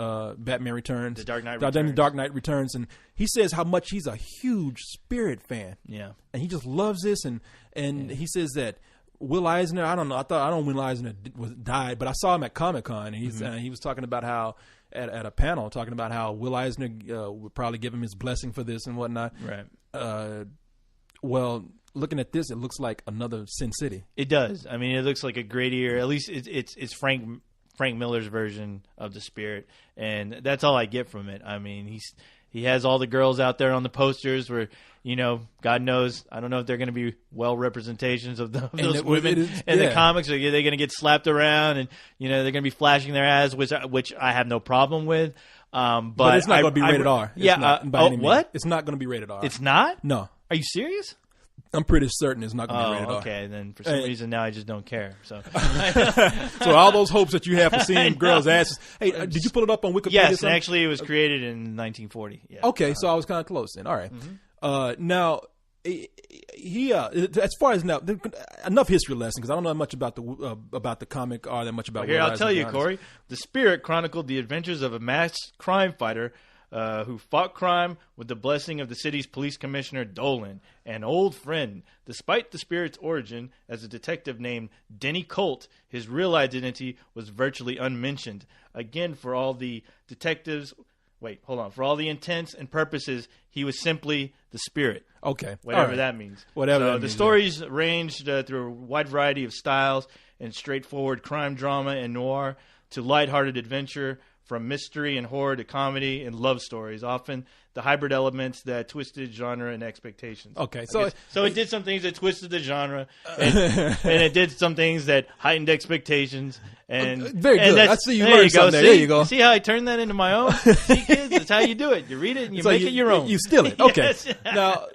Returns. The Dark Knight Returns. Dark Knight Returns. And he says how much he's a huge Spirit fan. Yeah. And he just loves this. And he says that Will Eisner, I don't know, I don't know when Eisner died, but I saw him at Comic-Con. And he was talking about how, at a panel, talking about how Will Eisner would probably give him his blessing for this and whatnot. Right. Well, looking at this, it looks like another Sin City. It does. I mean, it looks like a grittier. At least it's Frank Miller's version of the Spirit, and that's all I get from it. I mean, he has all the girls out there on the posters where God knows, I don't know if they're going to be well representations of those women in the comics. Or are they going to get slapped around and they're going to be flashing their ass, which I have no problem with. But it's not going to be rated R. What? It's not going to be rated R. It's not? No. Are you serious? I'm pretty certain it's not going to be rated R. Okay. Then for some reason now I just don't care. So, so all those hopes that you have for seeing girls' asses. Hey, did you pull it up on Wikipedia? Yes, and actually it was created in 1940. Yeah. Okay, so I was kind of close then. All right. Now, he as far as now, enough history lesson because I don't know much about the comic or that much about. Here, I'll tell you, Corey. The Spirit chronicled the adventures of a masked crime fighter who fought crime with the blessing of the city's police commissioner, Dolan, an old friend. Despite the Spirit's origin as a detective named Denny Colt, his real identity was virtually unmentioned. Again, for all the detectives... Wait, hold on. For all the intents and purposes, he was simply the Spirit. Okay. Whatever that means. Whatever so that the means, stories ranged through a wide variety of styles and straightforward crime drama and noir to lighthearted adventure, from mystery and horror to comedy and love stories, often the hybrid elements that twisted genre and expectations. Okay, so it did some things that twisted the genre, and it did some things that heightened expectations. And very good. I see you learned something there. See, there you go. See how I turned that into my own? See, kids, that's how you do it. You read it and you make it your own. You steal it. Okay. Yes. Now,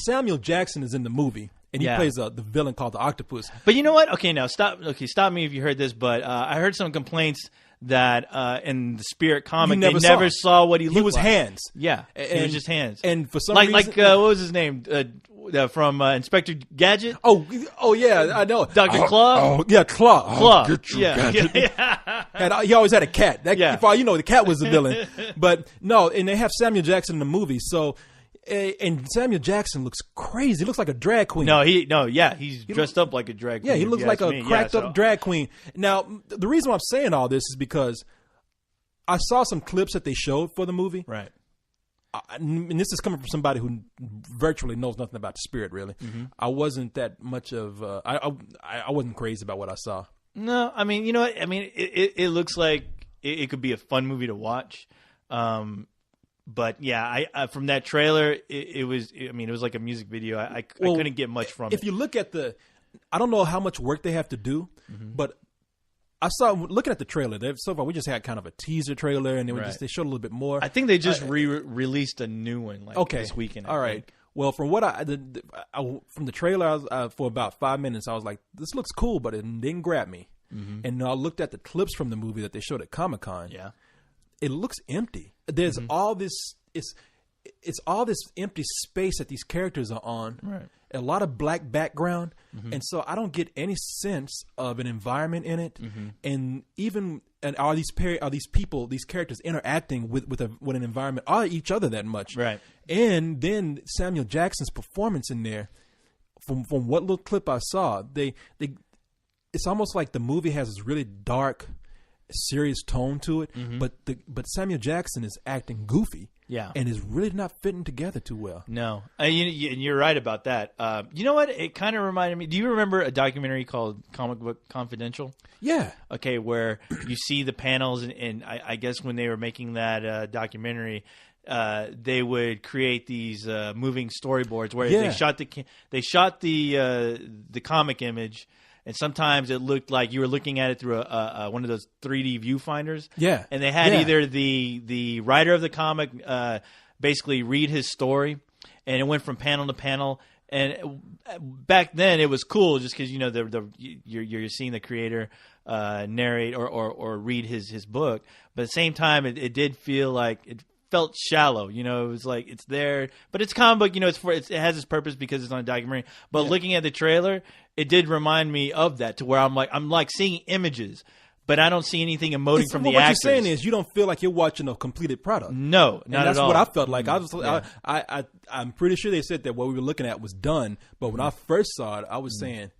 Samuel Jackson is in the movie. And he plays the villain called the Octopus. But you know what? Okay, now stop. Okay, stop me if you heard this. But I heard some complaints that in the Spirit comic they never saw what he looked like. He was hands. Yeah, he was just hands. And for some reason, what was his name? from Inspector Gadget. Oh yeah, I know. Dr. Claw? Oh yeah, Claw. Claw. Get you, Yeah. Gadget. Yeah. He always had a cat. Yeah. For all you know, the cat was the villain. But no, and they have Samuel Jackson in the movie. So, and Samuel Jackson looks crazy. He looks like a drag queen. He's dressed up like a drag queen. Yeah, he looks like a cracked up drag queen. Now, the reason why I'm saying all this is because I saw some clips that they showed for the movie. Right. And this is coming from somebody who virtually knows nothing about the spirit. Really, I wasn't that much of. I wasn't crazy about what I saw. No, I mean, you know what? I mean, it looks like it could be a fun movie to watch. But yeah, I from that trailer, it was like a music video. I couldn't get much from it. If you look at I don't know how much work they have to do, but I saw looking at the trailer. So far, we just had kind of a teaser trailer, and they showed a little bit more. I think they just released a new one this weekend. All right. Well, from what from the trailer, for about 5 minutes, I was like, "This looks cool," but it didn't grab me. And I looked at the clips from the movie that they showed at Comic-Con. Yeah, it looks empty. There's all this. It's all this empty space that these characters are on. Right. A lot of black background, and so I don't get any sense of an environment in it. And are these people, these characters interacting with an environment, are each other that much? Right. And then Samuel Jackson's performance in there, from what little clip I saw, it's almost like the movie has this really dark, serious tone to it, but Samuel Jackson is acting goofy. Yeah, and is really not fitting together too well. No, and you're right about that. You know what? It kind of reminded me. Do you remember a documentary called Comic Book Confidential? Yeah. Okay, where you see the panels, and I guess when they were making that documentary, they would create these moving storyboards where they shot the comic image. And sometimes it looked like you were looking at it through one of those 3D viewfinders. Yeah. And they had either the writer of the comic basically read his story, and it went from panel to panel. And back then it was cool just because you're seeing the creator narrate or read his book. But at the same time, it did feel like it felt shallow. It was like it's there, but it's comic book. It has its purpose because it's on a documentary. But looking at the trailer, it did remind me of that, to where I'm like seeing images, but I don't see anything emoting from the actors. What you're saying is you don't feel like you're watching a completed product. No, not that's at all. What I felt like. I'm pretty sure they said that what we were looking at was done, but when I first saw it, I was saying,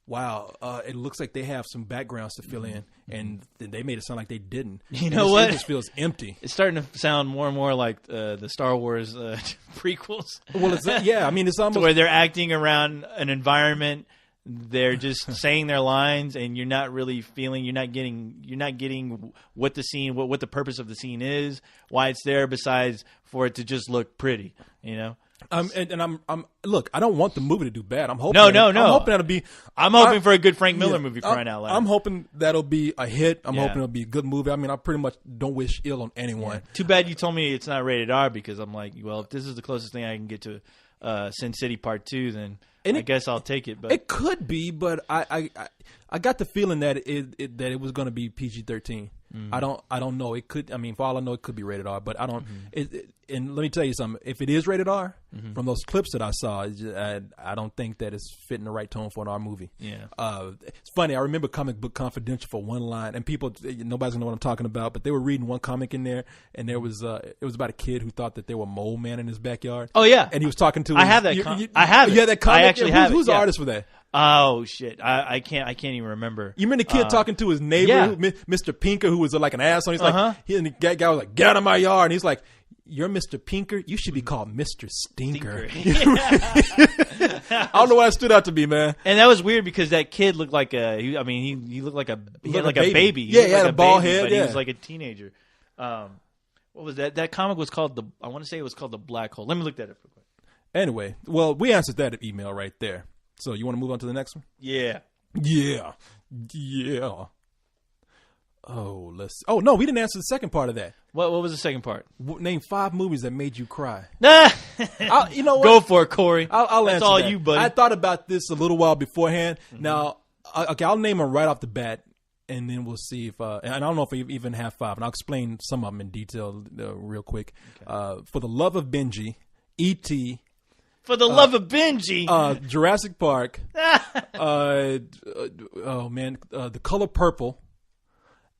wow, it looks like they have some backgrounds to fill in, and they made it sound like they didn't. You know what? It just feels empty. It's starting to sound more and more like the Star Wars prequels. Well, it's almost where they're acting around an environment. They're just saying their lines, and you're not really feeling. You're not getting what the scene, what the purpose of the scene is, why it's there, besides for it to just look pretty. Look, I don't want the movie to do bad. I'm hoping. No. I'm hoping that'll be. I'm hoping for a good Frank Miller movie, crying out loud. I'm hoping that'll be a hit. I'm hoping it'll be a good movie. I mean, I pretty much don't wish ill on anyone. Yeah. Too bad you told me it's not rated R, because I'm like, well, if this is the closest thing I can get to Sin City Part 2, then I guess I'll take it. But it could be, but I got the feeling that it was going to be PG-13. I don't know. It could. I mean, for all I know, it could be rated R. But I don't. And let me tell you something. If it is rated R, from those clips that I saw, I don't think that it's fitting the right tone for an R movie. Yeah. It's funny. I remember Comic Book Confidential for one line, and nobody's gonna know what I'm talking about. But they were reading one comic in there, and there was it was about a kid who thought that there were mole man in his backyard. Oh yeah. And he was talking to. I have that. I have it. Yeah, that comic. I actually have it. Who's the artist for that? Oh shit! I can't even remember. You remember the kid talking to his neighbor, Mr. Pinker, who was like an asshole. He's like, and the guy was like, "Get out of my yard!" And he's like, "You're Mr. Pinker. You should be called Mr. Stinker." I don't know why it stood out to me, man. And that was weird because that kid looked like he looked like a baby. Yeah, he had a bald head, but he was like a teenager. What was that? That comic was called I want to say it was called The Black Hole. Let me look that up real quick. Anyway, well, we answered that email right there. So you want to move on to the next one? Yeah. Oh, no, we didn't answer the second part of that. What was the second part? Name 5 movies that made you cry. You know what? Go for it, Corey. I'll That's answer all that. you, buddy. I thought about this a little while beforehand. Now, okay, I'll name them right off the bat, and then we'll see if and I don't know if we even have 5, and I'll explain some of them in detail real quick. Okay. For the Love of Benji, E.T., For the love of Benji. Jurassic Park. Oh man, The Color Purple.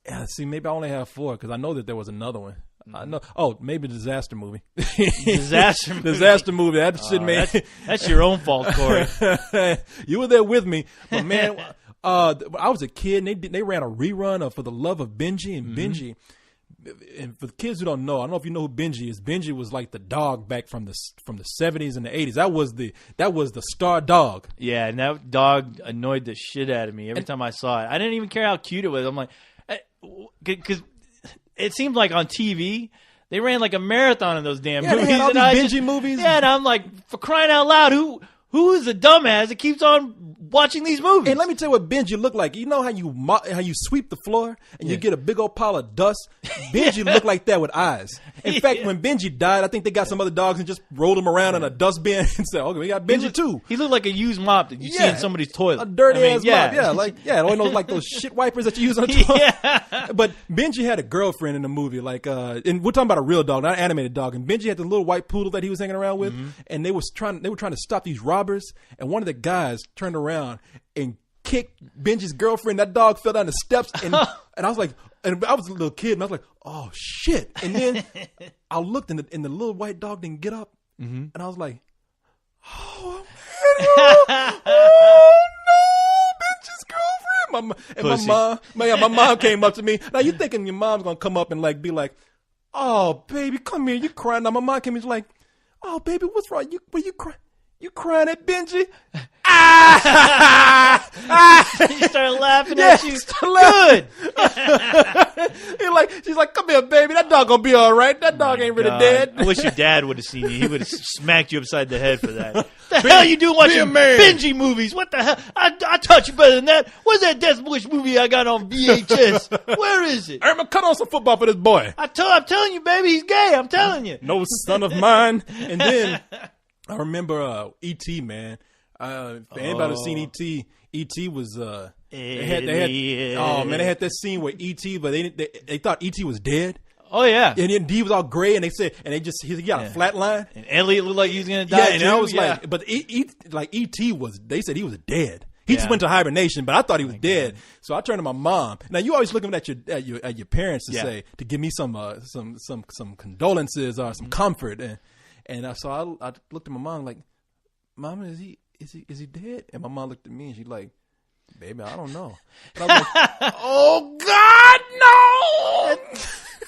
Yeah, see, maybe I only have 4 because I know that there was another one. I know. Oh, maybe Disaster Movie. Disaster movie. Disaster Movie. That shit, man. That's your own fault, Corey. You were there with me, but man, I was a kid. And they ran a rerun of For the Love of Benji and Benji. And for the kids who don't know, I don't know if you know who Benji is. Benji was like the dog back from the 70s and the 80s. That was the star dog. Yeah, and that dog annoyed the shit out of me every time I saw it. I didn't even care how cute it was. I'm like, because it seemed like on TV they ran like a marathon of those damn movies. They had all these Benji movies. Yeah, and I'm like, for crying out loud, who is the dumbass that keeps on watching these movies? And let me tell you what Benji looked like. You know how you sweep the floor and you get a big old pile of dust? Benji looked like that with eyes. In fact, when Benji died, I think they got some other dogs and just rolled him around in a dustbin and said, okay, we got Benji too. He looked like a used mop that you see in somebody's toilet. A dirty ass mop. One of those like those shit wipers that you use on the toilet. Yeah. But Benji had a girlfriend in the movie, and we're talking about a real dog, not an animated dog. And Benji had the little white poodle that he was hanging around with, and they were trying to stop these robbers. And one of the guys turned around and kicked Benji's girlfriend. That dog fell down the steps, and I was like, and I was a little kid, and I was like, oh shit! And then I looked, and the little white dog didn't get up, and I was like, oh man, oh no, Benji's girlfriend. My mom came up to me. Now you thinking your mom's gonna come up and like be like, oh baby, come here, you crying? Now my mom came in, she's like, oh baby, what's wrong? Were you crying? You crying at Benji? You started laughing at you. Good. She's like, come here, baby. That dog gonna be all right. That dog ain't really dead. I wish your dad would have seen you. He would have smacked you upside the head for that. The hell you doing watching Benji movies? What the hell? I taught you better than that. Where's that Death Wish movie I got on VHS? Where is it? I'm gonna cut on some football for this boy. I'm telling you, baby, he's gay. I'm telling you. No son of mine. And then I remember E.T., man. For anybody who's seen E.T., E.T. was they had that scene where E.T., but they thought E.T. was dead. Oh yeah, and then D was all gray, and he got a flat line, and Elliot looked like he was gonna die. Yeah, and I was like, but E.T. they said he was dead. He just went to hibernation, but I thought he was dead. So I turned to my mom. Now you always looking at your parents to give me some condolences or some comfort, and so I looked at my mom like, Mama, is he dead? And my mom looked at me and she's like, baby, I don't know. And I was like, oh God, no!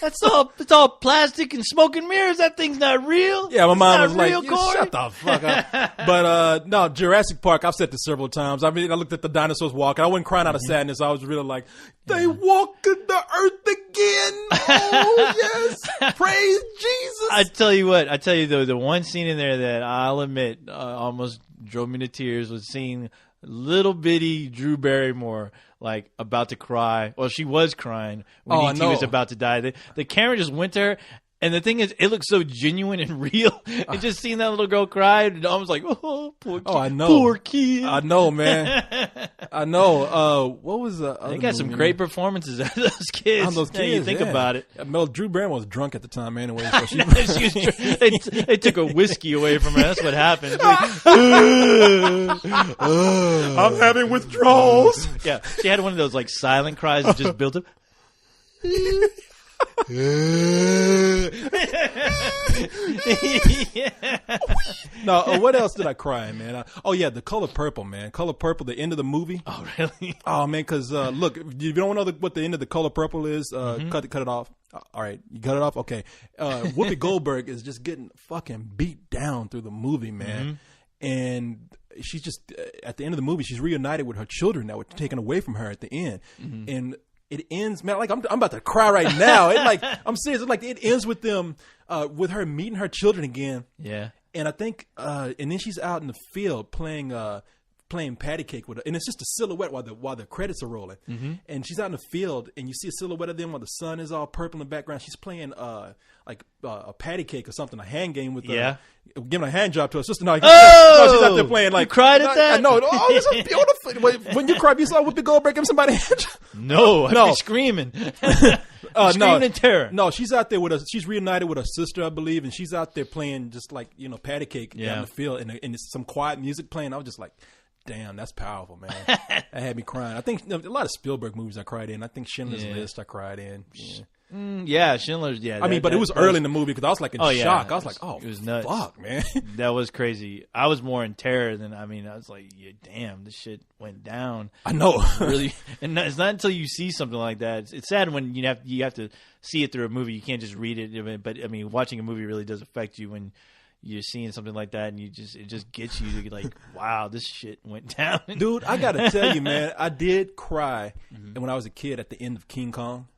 It's all plastic and smoke and mirrors. That thing's not real. Yeah, my mom was like, Corey. Shut the fuck up. But no, Jurassic Park, I've said this several times. I mean, I looked at the dinosaurs walking. I wasn't crying out of sadness. I was really like, they walked the earth again. Oh, yes. Praise Jesus. I tell you though, the one scene in there that I'll admit almost drove me to tears was seeing little bitty Drew Barrymore like about to cry. Well, she was crying when E.T. was about to die. The camera just went to her, and the thing is, it looked so genuine and real. And just seeing that little girl cry, and I was like, oh, poor kid. Oh, I know. Poor kid. I know, man. I know. What was the other They got some great performances out of those kids. On those kids, you think about it. Mel Drew Barrymore was drunk at the time anyway. So they took a whiskey away from her. That's what happened. I'm having withdrawals. Yeah, she had one of those like silent cries that just built up. No, what else did I cry in, man? The Color Purple, man. Color Purple, the end of the movie. Oh, really? Oh, man, because look, if you don't know what the end of the Color Purple is, cut it off. All right, you cut it off? Okay. Whoopi Goldberg is just getting fucking beat down through the movie, man. And she's just, at the end of the movie, she's reunited with her children that were taken away from her at the end. And it ends, man, like I'm about to cry right now. I'm serious. It's like it ends with them, with her meeting her children again. Yeah. And I think, and then she's out in the field playing playing patty cake with her, and it's just a silhouette while the credits are rolling. And she's out in the field, and you see a silhouette of them while the sun is all purple in the background. She's playing like a patty cake or something, a hand game with giving a hand job to her sister. No, she's out there playing like. You cried at that? No, this is beautiful. When you cried, you saw Whoopi Goldberg give somebody a hand job. No, I'd be screaming. Screaming in terror. No, she's out there she's reunited with her sister, I believe, and she's out there playing just like, patty cake down the field, and it's some quiet music playing. I was just like, damn, that's powerful, man. That had me crying. I think a lot of Spielberg movies I cried in. I think Schindler's List I cried in. Yeah. Schindler's. Yeah, I mean, but it was early in the movie because I was like in shock. I was like, it was nuts. Fuck, man. That was crazy. I was more in terror than I was like, damn, this shit went down. I know, really. And it's not until you see something like that. It's sad when you have to see it through a movie. You can't just read it. But I mean, watching a movie really does affect you when you're seeing something like that, and it just gets you to get like, wow, this shit went down. Dude, I gotta tell you, man, I did cry when I was a kid at the end of King Kong.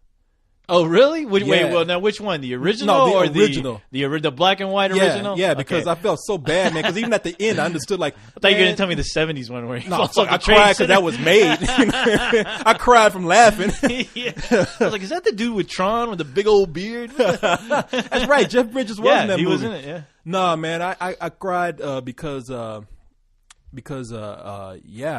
Oh, really? Wait, well, now which one? The original or original? The black and white original? Yeah, because I felt so bad, man. Because even at the end, I understood like. I thought you were going to tell me the 70s one where I cried because that was made. I cried from laughing. I was like, is that the dude with Tron with the big old beard? That's right. Jeff Bridges was in that movie. He was in it, yeah. Nah, man, I cried because because I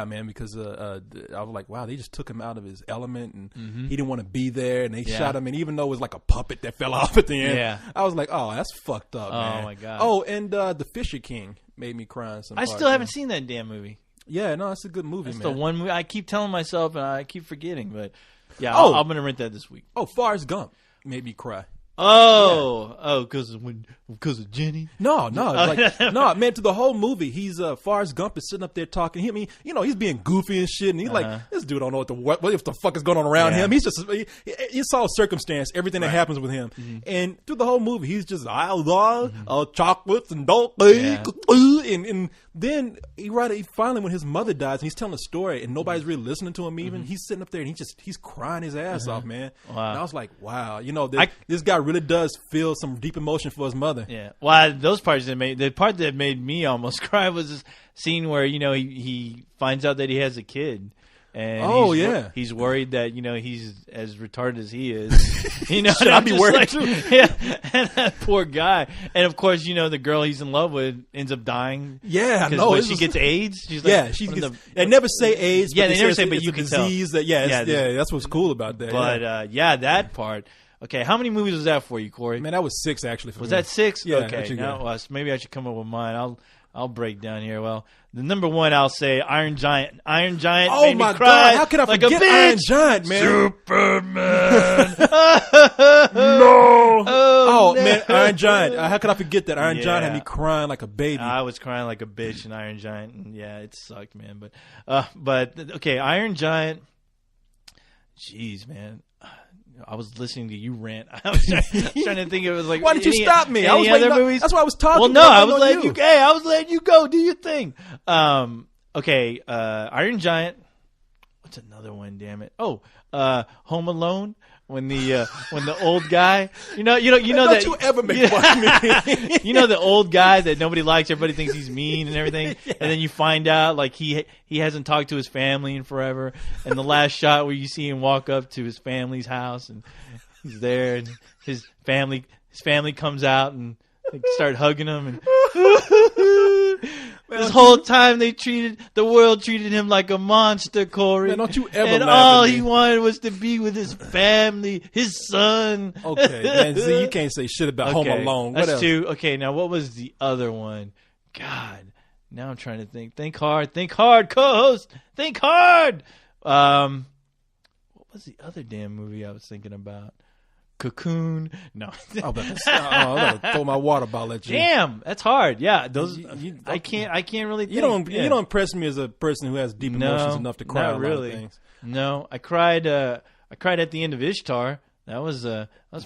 was like, wow, they just took him out of his element, and he didn't want to be there, and they shot him, and even though it was like a puppet that fell off at the end, I was like, oh, that's fucked up, man. Oh my god. Oh, and The Fisher King made me cry. I still haven't seen that damn movie. Yeah, no, it's a good movie, man. That's the one movie I keep telling myself, and I keep forgetting, but yeah, I'm gonna rent that this week. Oh, Forrest Gump made me cry. Because of Jenny? No, no, man. To the whole movie, he's Forrest Gump is sitting up there talking. He's being goofy and shit, and he's like, this dude don't know what if the fuck is going on around him. He's just it's all circumstance, everything that happens with him, and through the whole movie, he's just chocolates and don't and then he finally when his mother dies, and he's telling a story, and nobody's really listening to him. Even he's sitting up there, and he's crying his ass off, man. Wow. And I was like, wow, this guy really does feel some deep emotion for his mother. Yeah. Well, those parts the part that made me almost cry was this scene where he finds out that he has a kid. And he's worried that he's as retarded as he is. Should I be worried too? Yeah, and that poor guy. And of course, the girl he's in love with ends up dying. Yeah, no, she gets AIDS. She's like, they never say AIDS. Yeah, but they never say, but it's you a can disease tell. That's what's cool about that. But that part. Okay, how many movies was that for you, Corey? Man, that was 6 actually. Was that 6? Yeah. Okay, now maybe I should come up with mine. I'll break down here. Well, the number one I'll say Iron Giant. Iron Giant. Oh made my me cry god! How can I like forget Iron Giant, man? Superman. No. Oh man, Iron Giant. How could I forget that? Iron Giant had me crying like a baby. I was crying like a bitch in Iron Giant. And yeah, it sucked, man. But okay, Iron Giant. Jeez, man. I was listening to you rant. I was trying to think. It was like, why did you stop me? I was other movies? That's why I was talking. Well, no, I was letting you. Hey, I was letting you go. Do your thing. Okay. Iron Giant. What's another one? Damn it. Oh, Home Alone. When the old guy, you know don't that you ever make fun of me. The old guy that nobody likes, everybody thinks he's mean and everything, and then you find out like he hasn't talked to his family in forever, and the last shot where you see him walk up to his family's house and he's there, and his family comes out and they start hugging him, and this whole time the world treated him like a monster, Corey. Man, don't you ever and laugh all at me. he wanted was to be with his family, his son. Okay, man. See, you can't say shit about Home Alone. What That's else? 2. Okay, now what was the other one? God, now I'm trying to think. Think hard, co-host. Think hard. What was the other damn movie I was thinking about? Cocoon. No. I'm gonna throw my water bottle at you. Damn, that's hard. Yeah, those. I can't really. Think. You don't impress me as a person who has deep emotions enough to cry. Not a really. lot of things. No, I cried. I cried at the end of Ishtar. That was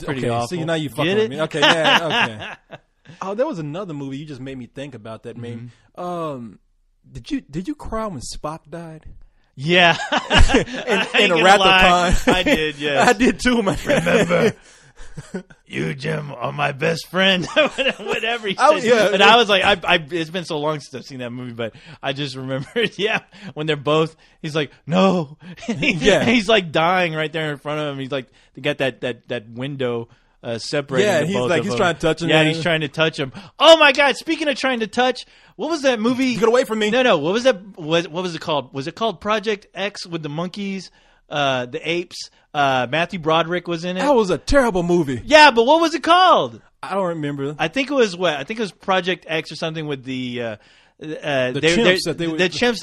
pretty awful. See, now you fucking Get with it? me. Okay, yeah, okay. Oh, there was another movie you just made me think about that. Did you cry when Spock died? Yeah, in a Wrath of Khan. I did. Yes, I did too, man. Remember, "You, Jim, are my best friend." Whatever he Oh, said. yeah. And I was like, it's been so long since I've seen that movie, but I just remembered, when they're both, he's like, "No." Yeah. He's like dying right there in front of him. He's like, they got that window separating. Yeah, the and he's both like, of he's them. trying to touch him. Yeah, he's trying to touch him. Oh my God! Speaking of trying to touch, what was that movie? Get away from me. No. What was that? What was it called? Was it called Project X with the monkeys, the apes? Matthew Broderick was in it. That was a terrible movie. Yeah, but what was it called? I don't remember. I think it was what? I think it was Project X or something with the chimps that they were- the chimps.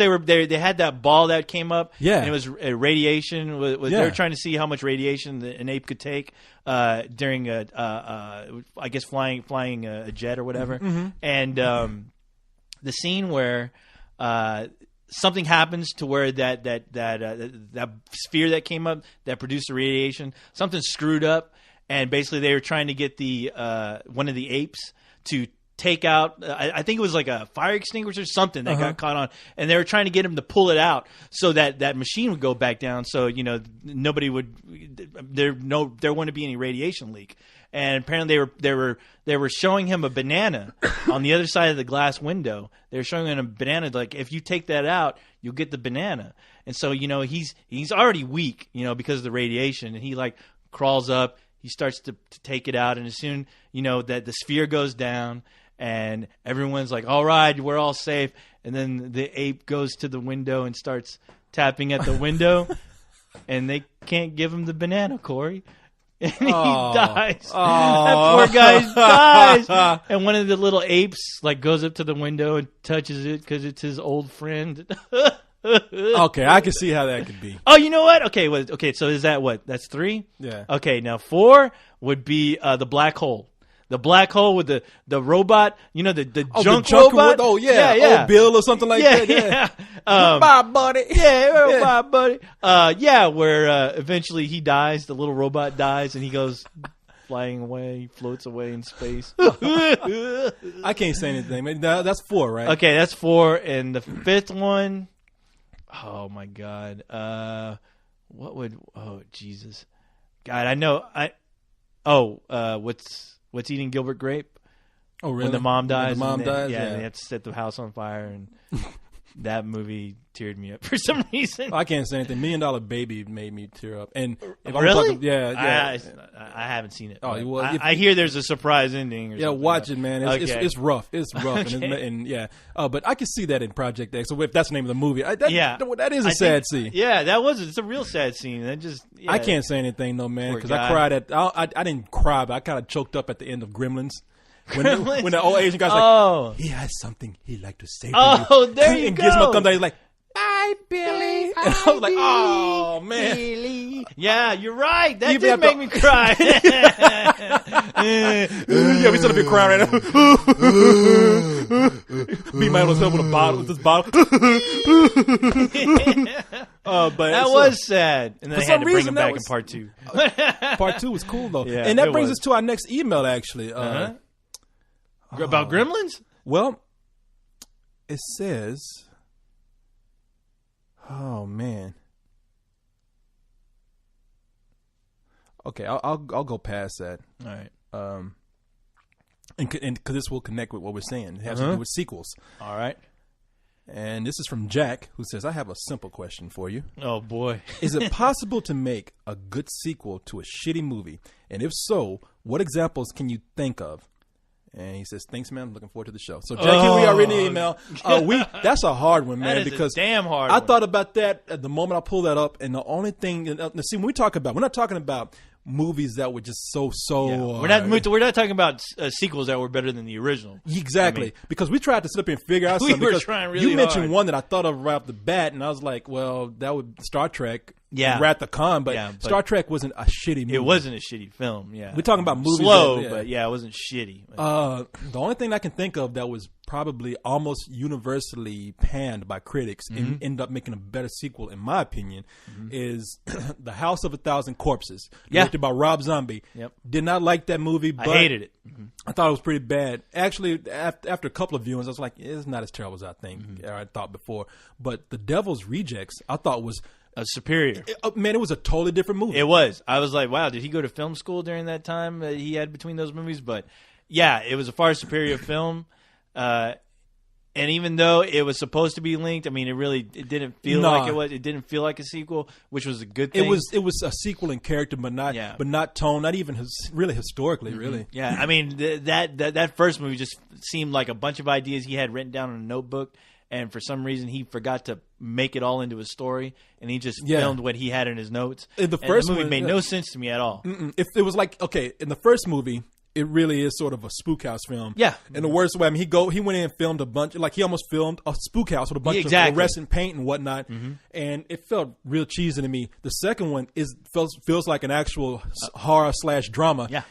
They had that ball that came up. Yeah. and it was radiation. They Yeah. were trying to see how much radiation an ape could take during I guess flying a jet or whatever. Mm-hmm. And the scene where something happens to where that sphere that came up that produced the radiation, something screwed up, and basically they were trying to get the one of the apes to take out. I think it was like a fire extinguisher or something that got caught on, and they were trying to get him to pull it out so that machine would go back down. So nobody would there wouldn't be any radiation leak. And apparently they were showing him a banana on the other side of the glass window. They were showing him a banana, like, if you take that out, you'll get the banana. And so he's already weak, because of the radiation, and he like crawls up. He starts to take it out, and as soon that the sphere goes down, and everyone's like, "All right, we're all safe." And then the ape goes to the window and starts tapping at the window, and they can't give him the banana, Corey. And he dies. That poor guy dies. And one of the little apes like goes up to the window and touches it because it's his old friend. Okay, I can see how that could be. Oh, you know what? Okay, so is that what? That's 3? Yeah. Okay, now 4 would be the black hole. The black hole with the robot, the junk robot. Oh, yeah. yeah. Oh, Bill or something like that. Yeah. Bye, buddy. Yeah, bye, buddy. Where eventually he dies, the little robot dies, and he goes flying away, floats away in space. I can't say anything. Man, that's 4, right? Okay, that's 4, and the 5th one, oh my God. What would, oh, Jesus. God, I know, What's Eating Gilbert Grape? Oh, really? When the mom dies. When the mom dies, yeah. They have to set the house on fire, and that movie teared me up for some reason. I can't say anything. $1 Million Baby made me tear up. And if I'm Really? talking, yeah. I haven't seen it. Oh, well, I hear there's a surprise ending. Or Yeah, something. watch it, man. Okay. It's rough. It's rough, and yeah. But I can see that in Project X. So if that's the name of the movie, that is a sad scene. Yeah, it's a real sad scene. That just I can't say anything though, man, Poor because guy. I cried I didn't cry, but I kind of choked up at the end of Gremlins. Gremlins? When the old Asian guy's Oh. like, he has something he'd like to say to Oh, you. there you and go. Gizmo comes out, he's like, "Bye, Billy." And I was like, "Oh man." Really? Yeah, you're right. That Even did after- make me cry. Yeah, we still be crying right now. Beat my own self with a bottle, with this bottle. But That so- was sad. And then For they had some to bring reason, him that back in was- part 2. Part 2 was cool though, Yeah, and that it brings was. us to our next email. Actually, About Gremlins? well, it says, "Oh man." Okay, I'll go past that, All right. and because this will connect with what we're saying. It has to do with sequels. All right. And this is from Jack, who says, "I have a simple question for you. Oh, boy. Is it possible to make a good sequel to a shitty movie? And if so, what examples can you think of?" And he says, "Thanks, man. I'm looking forward to the show." So, Jackie, we are reading the email. That's a hard one, man, That is because a damn hard I one. thought about that at the moment I pulled that up, and the only thing, see, when we talk about, we're not talking about movies that were just so. Yeah. We're not talking about sequels that were better than the original. Exactly, I mean, because we tried to sit up and figure out We something. were because trying really you mentioned hard. one that I thought of right off the bat, and I was like, well, that would Star Trek, Yeah. Wrath of Khan, but, Yeah, but Star Trek wasn't a shitty movie. It wasn't a shitty film. Yeah, We're talking about movies slow, that- but yeah, it wasn't shitty. The only thing I can think of that was probably almost universally panned by critics and ended up making a better sequel, in my opinion, is The House of a Thousand Corpses, Yeah. directed by Rob Zombie. Yep. Did not like that movie, but I hated it. I thought it was pretty bad. Actually, after a couple of viewings, I was like, it's not as terrible as I think or I thought before. But The Devil's Rejects, I thought was Superior. Man, it was a totally different movie. It was. I was like, wow, did he go to film school during that time that he had between those movies? But yeah, it was a far superior film. And even though it was supposed to be linked, I mean, it didn't feel like it was. It didn't feel like a sequel, which was a good thing. It was a sequel in character, but not tone, not even really historically, really. Yeah, I mean that first movie just seemed like a bunch of ideas he had written down in a notebook, and for some reason he forgot to make it all into a story, and he just filmed what he had in his notes. The first movie made no sense to me at all. If it was like, okay, in the first movie, it really is sort of a spook house film. Yeah. In the worst way. I mean, he went in and filmed a bunch, like he almost filmed a spook house with a bunch of fluorescent paint and whatnot. And it felt real cheesy to me. The second one feels like an actual horror / drama. Yeah.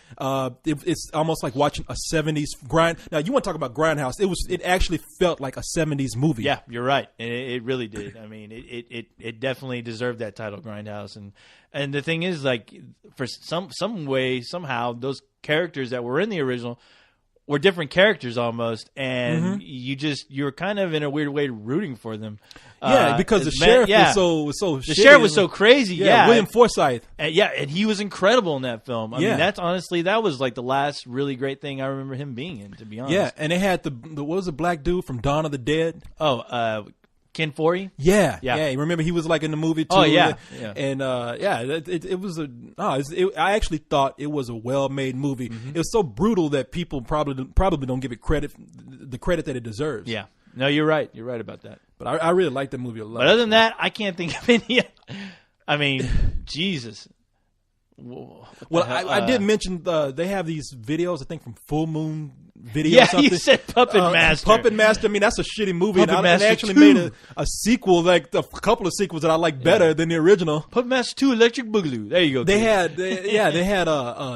It's almost like watching a 70s grind. Now, you want to talk about Grindhouse. It actually felt like a 70s movie. Yeah, you're right. It really did. I mean, it definitely deserved that title, Grindhouse. And the thing is, like, for some way, somehow, those characters that were in the original were different characters almost, and you're kind of in a weird way rooting for them. Because the sheriff was so the sheriff was so crazy. Yeah, William Forsythe. And he was incredible in that film. I mean, that was like the last really great thing I remember him being in, to be honest. Yeah, and they had what was the black dude from Dawn of the Dead? Ken Foree? Yeah. You remember he was like in the movie too? Oh, yeah. And it was I actually thought it was a well-made movie. It was so brutal that people probably don't give it the credit that it deserves. Yeah. No, you're right. You're right about that. But I really like the movie a lot. But other than that, I can't think of any. I mean, Jesus. Well, I did mention they have these videos, I think, from Full Moon Video. Yeah, or something. you said Puppet Master. Puppet Master. I mean, that's a shitty movie. Puppet Master they actually 2. made a sequel, like a couple of sequels that I like better than the original. Puppet Master 2 Electric Boogaloo. There you go. They had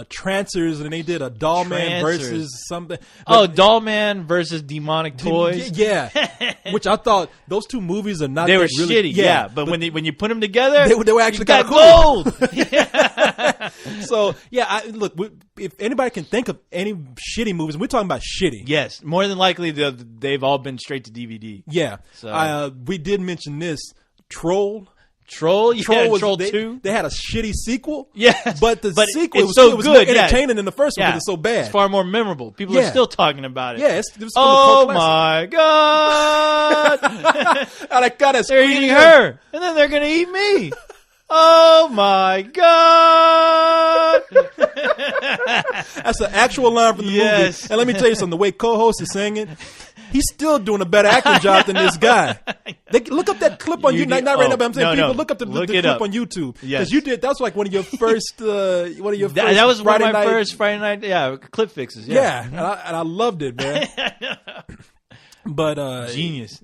Trancers, and they did a Doll Man versus something. Doll Man versus Demonic Toys. Yeah, which I thought those two movies are not. They were really, shitty. Yeah, but when you put them together, they were actually got cool. gold. So look, if anybody can think of any shitty movies, we're talking about shitty. Yes, more than likely they've all been straight to DVD. Yeah. So we did mention this Troll. Troll 2. They had a shitty sequel. Yeah, but the sequel was so good. More entertaining than the first one because it's so bad. It's far more memorable. People are still talking about it. Yeah, it was oh my god! They're eating her, and then they're gonna eat me. Oh my god! That's an actual line from the movie. And let me tell you something: the way co-host is singing, he's still doing a better acting job than this guy. Look up that clip on YouTube. Not right now, but I'm saying people look up the clip on YouTube because you did. That's like one of your first. That was one of my first Friday night. Yeah, clip fixes. Yeah, and I loved it, man. But genius.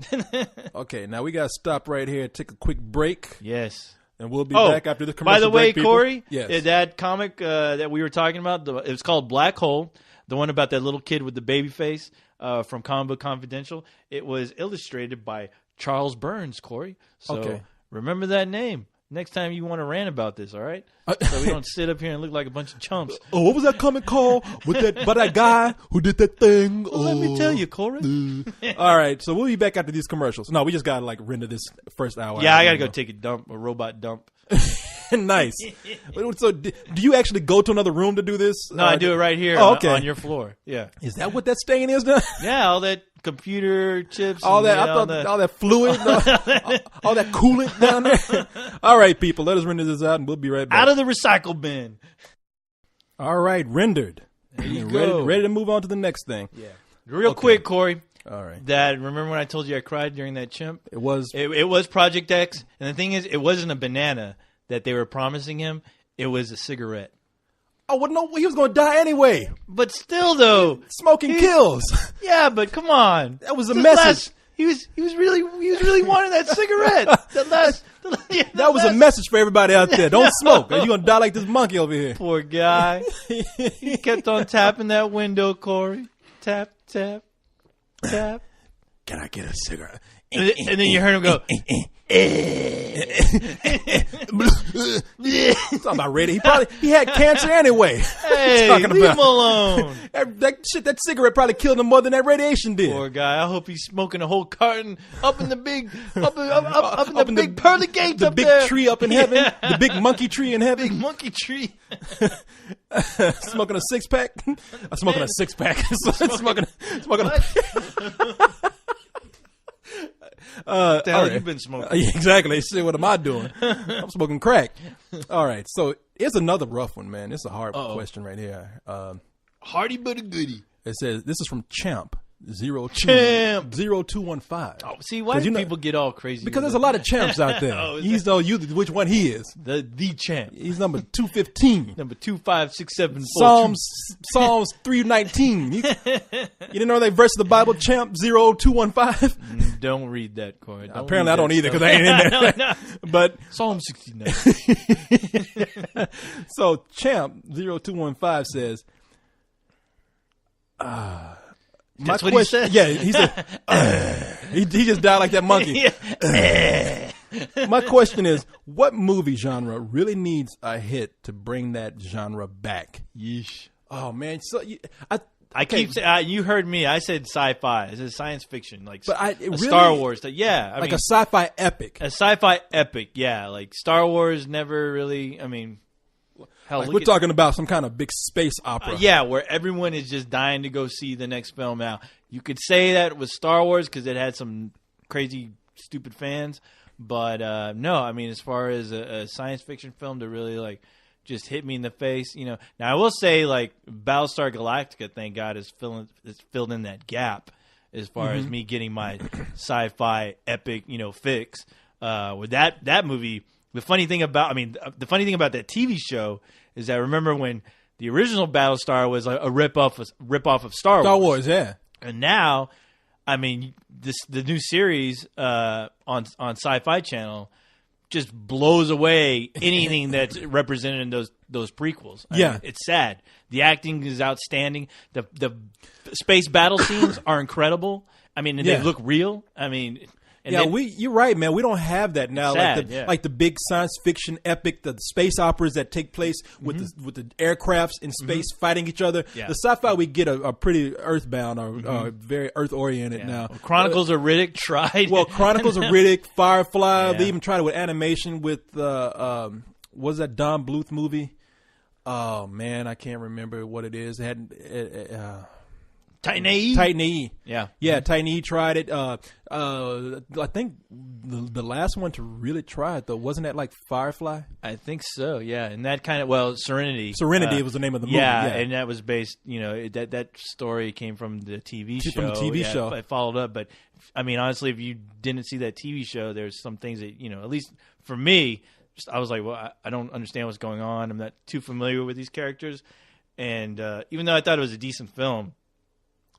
Okay, now we gotta stop right here. Take a quick break. Yes. And we'll be back after the commercial break. By the way, break, Corey, yes. That comic that we were talking about, it was called Black Hole, the one about that little kid with the baby face from Comic Book Confidential. It was illustrated by Charles Burns, Corey. So remember that name next time you want to rant about this, all right? So we don't sit up here and look like a bunch of chumps. What was that comic called? By that guy who did that thing? Well, let me tell you, Corey. All right, so we'll be back after these commercials. No, we just got to render this first hour. Yeah, I got to go take a robot dump. Nice. So do you actually go to another room to do this? No, I do it right here on your floor. Yeah. Is that what that stain is now? Yeah, all that computer chips. All that, all that fluid, all that coolant down there. All right, people, let us render this out and we'll be right back. Out of the recycle bin. All right, rendered. There you go. Ready to move on to the next thing. Yeah. Real quick, Corey. All right. Remember when I told you I cried during that chimp? It was Project X, and the thing is, it wasn't a banana that they were promising him. It was a cigarette. Oh, well, no, he was going to die anyway. But still, though, smoking kills. Yeah, but come on, that was a message. He was really wanting that cigarette. That was a message for everybody out there. Don't smoke, or you're going to die like this monkey over here. Poor guy. He kept on tapping that window, Corey. Tap, tap, tap. Can I get a cigarette? And then you heard him go, Talking about radiation. He had cancer anyway. Hey, Talking leave about- him alone. That cigarette probably killed him more than that radiation did. Poor guy. I hope he's smoking a whole carton up in the big, up in the big pearly gates the up big there. tree up in heaven, Yeah. the big monkey tree in Big heaven, monkey tree. smoking a 6-pack. I'm smoking a 6-pack. smoking. What the hell all right. you been smoking? Yeah, exactly. Shit, what am I doing? I'm smoking crack. All right, so it's another rough one, man. It's a hard question right here. Hardy but a goodie. It says this is from Champ. Champ. 0215. Oh, see, why 'Cause do you know- people get all crazy? Because with there's a lot of champs out there. Oh, is He's know you which one he is. the champ. He's number 215. Number 256742. Psalms 319. You didn't know they verse of the Bible, Champ 0215? Don't read that, Corey. Apparently I don't either because I ain't in there. No. But Psalm 69. so Champ 0215 says, That's what he said? Yeah, he said, he just died like that monkey. My question is, what movie genre really needs a hit to bring that genre back? Yeesh. Oh man, so I keep saying, you heard me. I said sci-fi. I said science fiction, like But a really- Star Wars. Yeah, I like mean, a sci-fi epic. a sci-fi epic. Yeah, like Star Wars never really. I mean, hell, Like look we're at- talking about some kind of big space opera. yeah, where everyone is just dying to go see the next film. Now, you could say that with Star Wars because it had some crazy, stupid fans. But no, I mean, as far as a science fiction film to really like just hit me in the face, you know. Now, I will say, like Battlestar Galactica, thank God, is filled in that gap as far as me getting my sci-fi epic, you know, fix. With that movie, the funny thing about that TV show is that remember when the original Battlestar was like a rip off of Star Star Wars, yeah. and now, I mean, the new series on Sci-Fi Channel just blows away anything that's represented in those prequels. I Yeah. mean, it's sad. The acting is outstanding. The space battle scenes are incredible. I mean, and Yeah. they look real. I mean, and Yeah, then- you're right, man. We don't have that now. Sad, yeah. Like the big science fiction epic, the space operas that take place with the aircrafts in space fighting each other. Yeah. The sci-fi we get are pretty earthbound or very earth oriented now. Well, Chronicles of Riddick tried. Well, Chronicles of Riddick, Firefly. Yeah. They even tried it with animation with what was that Don Bluth movie? Oh man, I can't remember what it is. It had Titan AE. Titan E. Yeah. Yeah, Titan E tried it. I think the last one to really try it though wasn't that like Firefly? I think so, yeah. And that kind of Serenity. Serenity was the name of the movie. Yeah, Yeah, and that was based, you know, that story came from the TV show. From the TV Yeah, show. I followed up, but I mean, honestly, if you didn't see that TV show, there's some things that, you know, at least for me, just, I was like, well, I don't understand what's going on. I'm not too familiar with these characters. And even though I thought it was a decent film,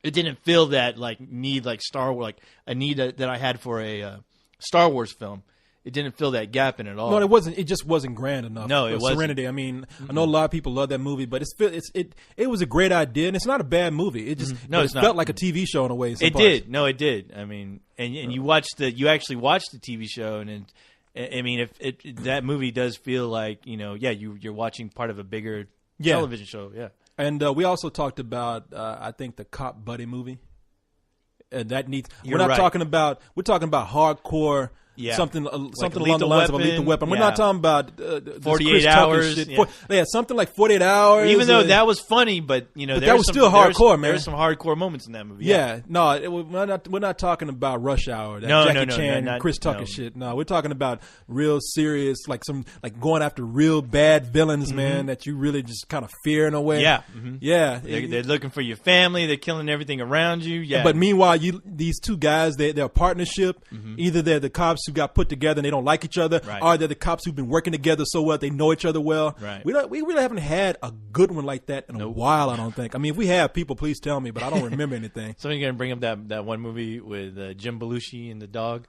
it didn't feel that need like Star Wars, like a need that I had for a Star Wars film. It didn't fill that gap in at all. No, it wasn't. It just wasn't grand enough. No, it for wasn't. Serenity. I mean, I know a lot of people love that movie, but it was a great idea, and it's not a bad movie. It just No, it it's not. felt like a TV show in a way. in some It parts. did. No, it did. I mean, and you actually watched the TV show, and I mean, if that movie does feel like, you know, yeah, you're watching part of a bigger television show. Yeah. And we also talked about I think the Cop Buddy movie. And that needs. You're we're not right. talking about. We're talking about hardcore. Yeah. Something Like something a along the Lethal lines of a Weapon. lethal weapon. We're Yeah. not talking about this 48 Chris Tucker hours, shit. yeah. Something like 48 hours. Even though that was funny, but you know, But there that was was some, still hardcore, man. There were some hardcore moments in that movie. Yeah, no, we're not talking about Rush Hour, that No, Jackie no, Chan, not- Chris Tucker no. shit. No, we're talking about real serious, like going after real bad villains, man, that you really just kind of fear in a way. Yeah. Yeah. They're looking for your family. They're killing everything around you. Yeah. But meanwhile, these two guys, they're a partnership. Either they're the cops who got put together and they don't like each other, Right. or they're the cops who've been working together so well they know each other well. Right. We really haven't had a good one like that in a while. I don't think. I mean, if we have, people, please tell me, but I don't remember anything. Somebody's gonna bring up that one movie with Jim Belushi and the dog.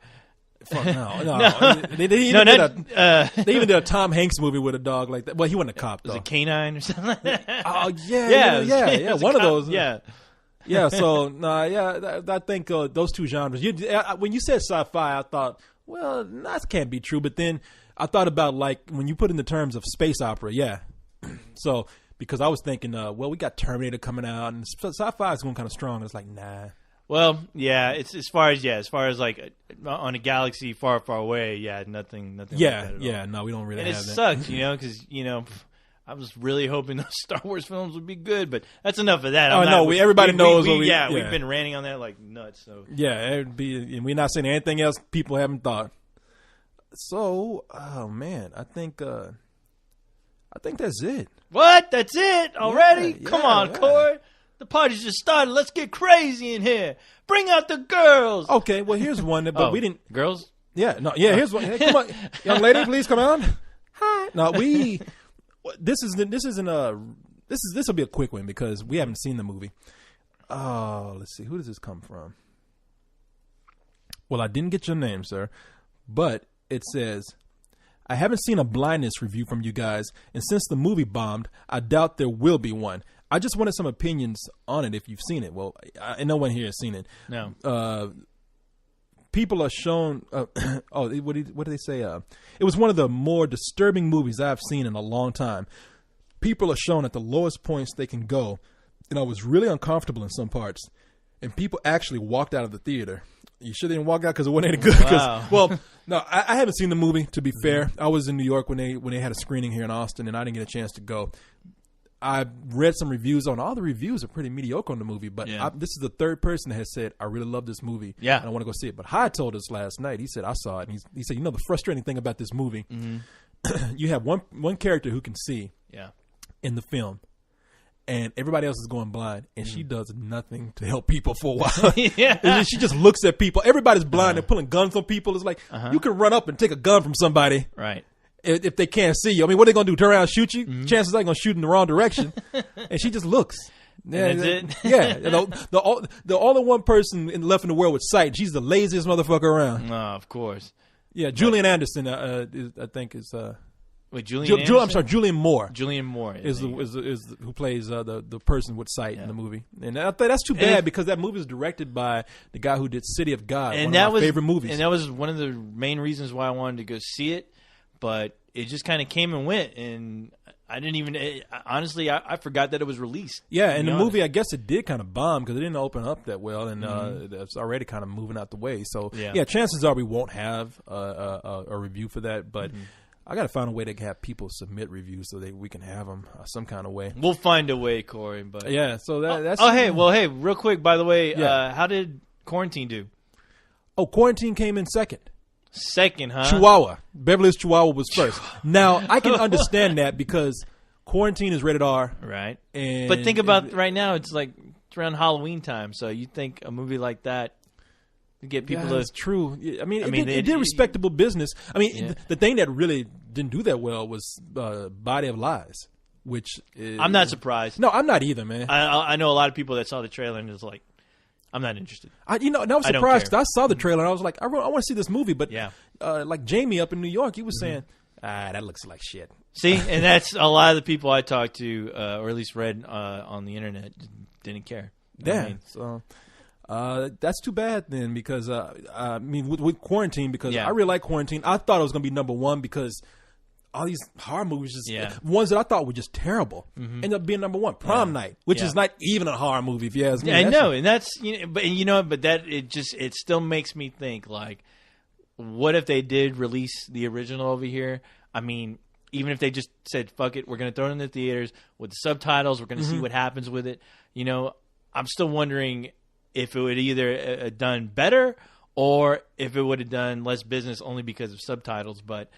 Fuck, no. No. They No, even did not. they even did a Tom Hanks movie with a dog like that. Well, he wasn't a cop Was though. it Canine or something? Oh yeah, Yeah, yeah. One of those. Yeah. Yeah. So I think those two genres. When you said sci-fi, I thought, well, that can't be true. But then I thought about like when you put in the terms of space opera, yeah. So because I was thinking, well, we got Terminator coming out, and sci-fi is going kind of strong. It's like, nah. Well, yeah, it's as far as like on a galaxy far, far away. Yeah, nothing. Yeah, like that yeah. No, we don't really and have it that. sucks, because I was really hoping those Star Wars films would be good, but that's enough of that. Everybody knows. We've been ranting on that like nuts. So yeah, it'd be, and we're not saying anything else people haven't thought. So, oh man, I think that's it. What? That's it already? Yeah, Come on, yeah. Corey. The party's just started. Let's get crazy in here. Bring out the girls. Okay, well here's one, but we didn't. Girls? Yeah, no, yeah. Here's one. Hey, come on, young lady, please come on. Hi. No, this will be a quick one because we haven't seen the movie. Oh, let's see. Who does this come from? Well, I didn't get your name, sir, but it says, I haven't seen a blindness review from you guys, and since the movie bombed, I doubt there will be one. I just wanted some opinions on it if you've seen it. Well, no one here has seen it. No. People are shown. What did they say? It was one of the more disturbing movies I've seen in a long time. People are shown at the lowest points they can go, and I was really uncomfortable in some parts. And people actually walked out of the theater. You sure they didn't walk out because it wasn't any good? Wow. Well, no, I haven't seen the movie. To be fair, I was in New York when they had a screening here in Austin, and I didn't get a chance to go. I read some reviews on all the reviews are pretty mediocre on the movie, but Yeah. this is the third person that has said I really love this movie. Yeah. and I want to go see it. But Hyde told us last night. He said I saw it. And he said the frustrating thing about this movie, you have one character who can see Yeah. in the film, and everybody else is going blind, and she does nothing to help people for a while. Yeah. And then she just looks at people. Everybody's blind. They're pulling guns on people. It's like you can run up and take a gun from somebody. Right. If they can't see you. I mean, what are they going to do? Turn around and shoot you? Chances are they're going to shoot in the wrong direction. And she just looks. And that's it? Yeah. The only one person left in the world with sight. She's the laziest motherfucker around. Oh, of course. Yeah, Julian Anderson, I think is. Wait, Julian I'm Anderson? sorry, Julian Moore. Julian Moore Is who plays the person with sight in the movie, and I think that's too bad because that movie is directed by the guy who did City of God, and one that of my was favorite movies. And that was one of the main reasons why I wanted to go see it, but it just kind of came and went, and I didn't even honestly I forgot that it was released. Yeah, and be the honest. movie I guess it did kind of bomb because it didn't open up that well, and it's already kind of moving out the way. So Yeah. chances are we won't have a review for that, but. I got to find a way to have people submit reviews so that we can have them some kind of way. We'll find a way, Corey. But Yeah, so that's. hey, real quick, by the way, Yeah. how did Quarantine do? Oh, Quarantine came in second. Second, huh? Chihuahua. Beverly Hills Chihuahua was first. Now, I can understand that because Quarantine is rated R. Right. And But think about right now, it's around Halloween time, so you think a movie like that would get people Yeah, to. that's true. I mean, it it- did respectable business. I mean, Yeah. the thing that really didn't do that well was Body of Lies, which is, I'm not surprised. No, I'm not either, man. I know a lot of people that saw the trailer and was like, I'm not interested. I was I don't surprised care. because I saw the trailer and I was like, I want to see this movie, but Yeah. like Jamie up in New York, he was saying, that looks like shit. See, and that's a lot of the people I talked to, or at least read on the internet, didn't care. You know what Yeah, I mean? so that's too bad then because I mean with Quarantine because Yeah. I really like Quarantine. I thought it was gonna be number one because all these horror movies just Yeah. ones that I thought were just terrible ended up being number one. Prom Night, which Yeah. is not even a horror movie if you ask me. Yeah, I That's- know, and that's but that it still makes me think like, what if they did release the original over here? I mean, even if they just said fuck it, we're gonna throw it in the theaters with the subtitles, we're gonna see what happens with it. I'm still wondering if it would either done better or if it would have done less business only because of subtitles. But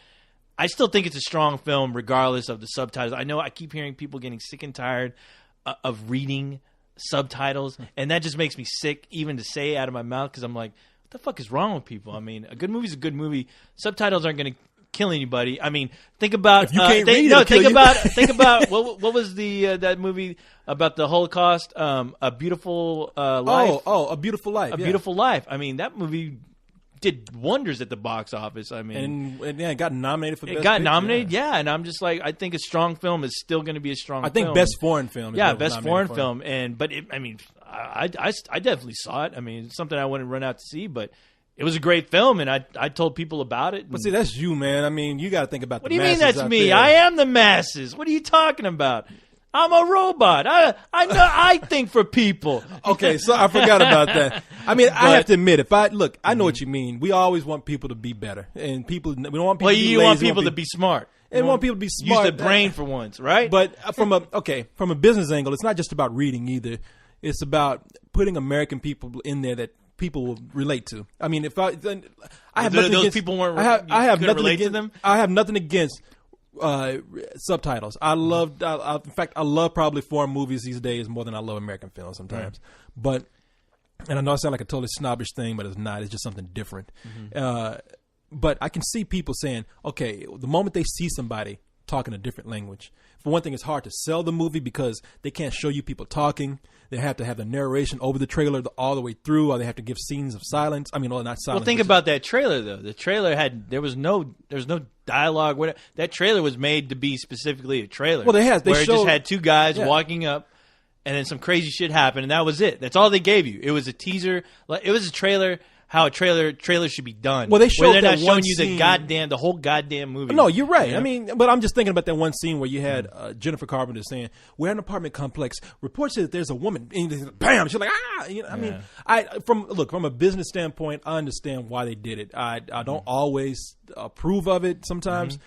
I still think it's a strong film regardless of the subtitles. I know I keep hearing people getting sick and tired of reading subtitles, and that just makes me sick even to say it out of my mouth because I'm like, what the fuck is wrong with people? I mean, a good movie's a good movie. Subtitles aren't going to kill anybody. I mean, think about If you can't read, it'll think kill you. about think about what was the that movie about the Holocaust? A Beautiful Life. A Beautiful Life. A Beautiful Life. I mean, that movie did wonders at the box office. I mean, and yeah, it got nominated for. it Best got Picture, nominated, yeah. And I'm just like, I think a strong film is still going to be a strong. I think film. Best Foreign Film. Is Yeah, what it was best nominated foreign for. film, I mean, I definitely saw it. I mean, it's something I wouldn't run out to see, but it was a great film, and I told people about it. But see, that's you, man. I mean, you got to think about What the do you mean masses that's out me? there. I am the masses. What are you talking about? I'm a robot. I know I think for people. Okay, so I forgot about that. I mean, I But- have to admit, I know what you mean. We always want people to be better, and we don't want people Well, to be you lazy. want We people to be smart. and want people to be smart. Use the brain for once, right? But from a business angle, it's not just about reading either. It's about putting American people in there that people will relate to. I mean, if I have Those nothing against, people weren't- I have you couldn't nothing relate to against them? I have nothing against subtitles. I love, in fact, I love probably foreign movies these days more than I love American films sometimes. But, and I know I sound like a totally snobbish thing, but it's not. It's just something different. But I can see people saying, okay, the moment they see somebody talking a different language, for one thing, it's hard to sell the movie because they can't show you people talking. They have to have the narration over the trailer all the way through, or they have to give scenes of silence. I mean, well, not silence. Well, think but about that trailer though. The trailer there was no dialogue. Whatever. That trailer was made to be specifically a trailer. Well, they where it showed- just had two guys Yeah. walking up, and then some crazy shit happened, and that was it. That's all they gave you. It was a teaser. Like it was a trailer. How a trailer should be done. Well, they where showed they're that not showing one you scene- the whole goddamn movie. No, you're right. You know? I mean, but I'm just thinking about that one scene where you had Jennifer Carpenter saying, "We're in an apartment complex. Reports say that there's a woman." And bam, she's like, "Ah!" You know, I mean, from a business standpoint, I understand why they did it. I don't always approve of it. Sometimes,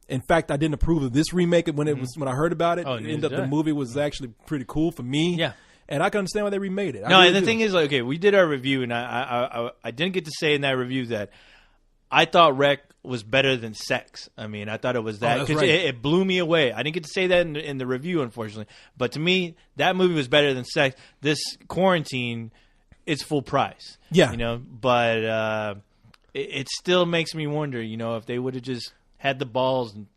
in fact, I didn't approve of this remake when I heard about it. Oh, It ended neither up did the I. movie was actually pretty cool for me. Yeah. And I can understand why they remade it. I No, really and the do. thing is, like, okay, we did our review, and I didn't get to say in that review that I thought Rec was better than Sex. I mean, I thought it was that that's because right. it blew me away. I didn't get to say that in the review, unfortunately. But to me, that movie was better than Sex. This Quarantine, it's full price. Yeah. you know, but it still makes me wonder, you know, if they would have just had the balls and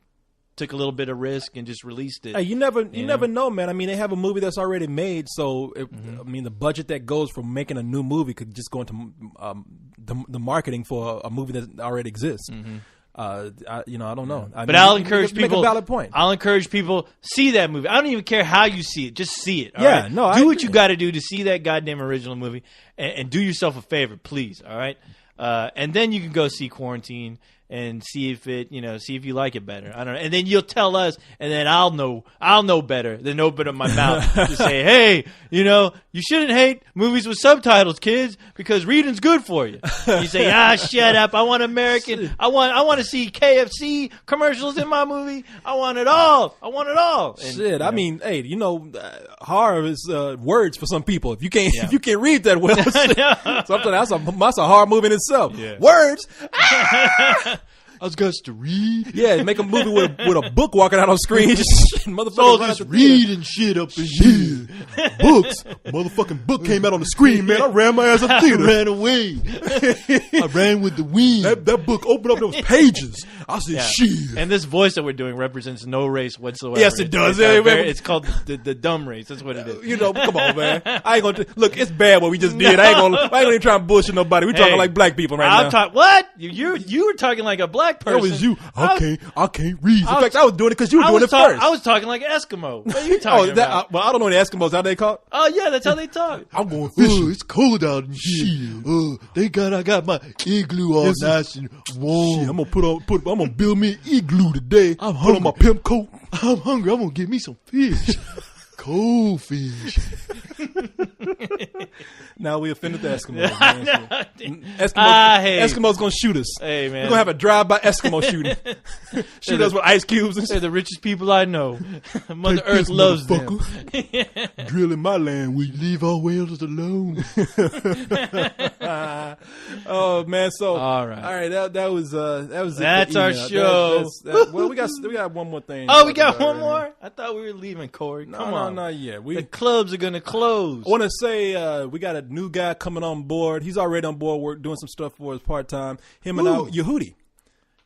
took a little bit of risk and just released it. Hey, you never know, man. I mean, they have a movie that's already made, so I mean, the budget that goes for making a new movie could just go into the marketing for a movie that already exists. I don't know. I But mean, I'll you encourage make people. a valid point. I'll encourage people see that movie. I don't even care how you see it; just see it. all Yeah, right? no, I do what agree. you got to do to see that goddamn original movie, and do yourself a favor, please. All right, and then you can go see Quarantine and see if you like it better. I don't know, and then you'll tell us, and then I'll know better than open up my mouth to say, hey, you shouldn't hate movies with subtitles, kids, because reading's good for you. You say, shut up. I want American. I want to see KFC commercials in my movie. I want it all. And, Shit, I mean, hey, horror is words for some people. If you can't read that well, something that's a horror movie in itself. Yeah. Words. I was got to read. Yeah, make a movie with a book walking out on screen. Motherfucker, All run out this the theater. reading shit up in here. Books. Motherfucking book came out on the screen, man. I ran my ass up I theater. ran away. I ran with the wind. That book opened up those pages. I said, Yeah. shit. And this voice that we're doing represents no race whatsoever. Yes, it does. It's, Yeah, very- man. it's called the dumb race. That's what it is. Come on, man. I ain't gonna look. It's bad what we just did. I ain't gonna even try and bullshit nobody. We talking Hey, like black people right I'll now. talk. What you were talking like a black person. That was you. I can't read. In fact, I was doing it because you were doing it first. I was talking like an Eskimo. What are you talking about? Well, I don't know the Eskimos. How they called? Oh yeah, that's how they talk. I'm going fishing. It's cold out in here. I got my igloo all nice and warm. Shit, I'm gonna build me an igloo today. I'm put on my hungry. pimp coat. I'm hungry. I'm gonna get me some fish. Cold fish. Now we offended the Eskimos. Man. Hey. Eskimos gonna shoot us. Hey, man. We're gonna have a drive-by Eskimo shooting. Shoot us with ice cubes and They're shit. the richest people I know. Mother Take Earth this, loves them. motherfucker. Drilling my land. We leave our whales alone. Oh man, so All right. that was That's our show. Well, we got one more thing. Oh, we got one more. I thought we were leaving, Corey. No, Come no, on. not yet. The clubs are gonna close. I want to say we got a new guy coming on board. He's already on board, doing some stuff for us part time. Him and Yehudi.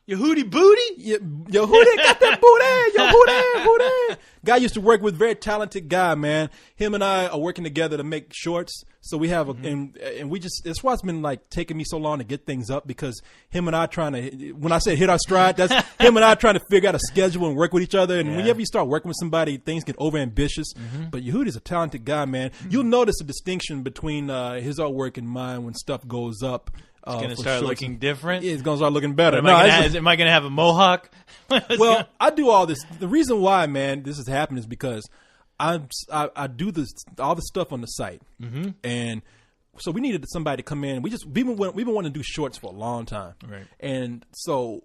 Yehudi Booty? Yehudi got that booty. Guy used to work with, very talented guy, man. Him and I are working together to make shorts. So we have and we just, that's why it's been like taking me so long to get things up, because him and I trying to, when I say hit our stride, that's him and I trying to figure out a schedule and work with each other. And whenever you start working with somebody, things get over ambitious. But Yehudi's a talented guy, man. You'll notice a distinction between his artwork and mine when stuff goes up. It's gonna start looking different. It's gonna start looking better. Am I gonna have a mohawk? Well, I do all this. The reason why, man, this has happened is because I do this all the stuff on the site, and so we needed somebody to come in. We've been wanting to do shorts for a long time, Right. And so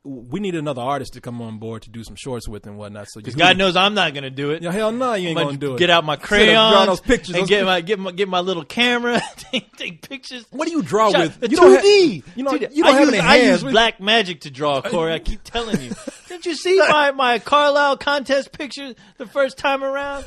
we need another artist to come on board to do some shorts with and whatnot. So God knows I'm not gonna do it. yeah, hell no, you ain't I'm gonna do it. Get out my Instead of drawing crayons those pictures, and those get my little camera. take pictures. What do you draw with? The You don't 2D. you know, 2D. you don't have any I hands. use black magic to draw, Corey. I keep telling you. Didn't you see my Carlisle contest picture the first time around?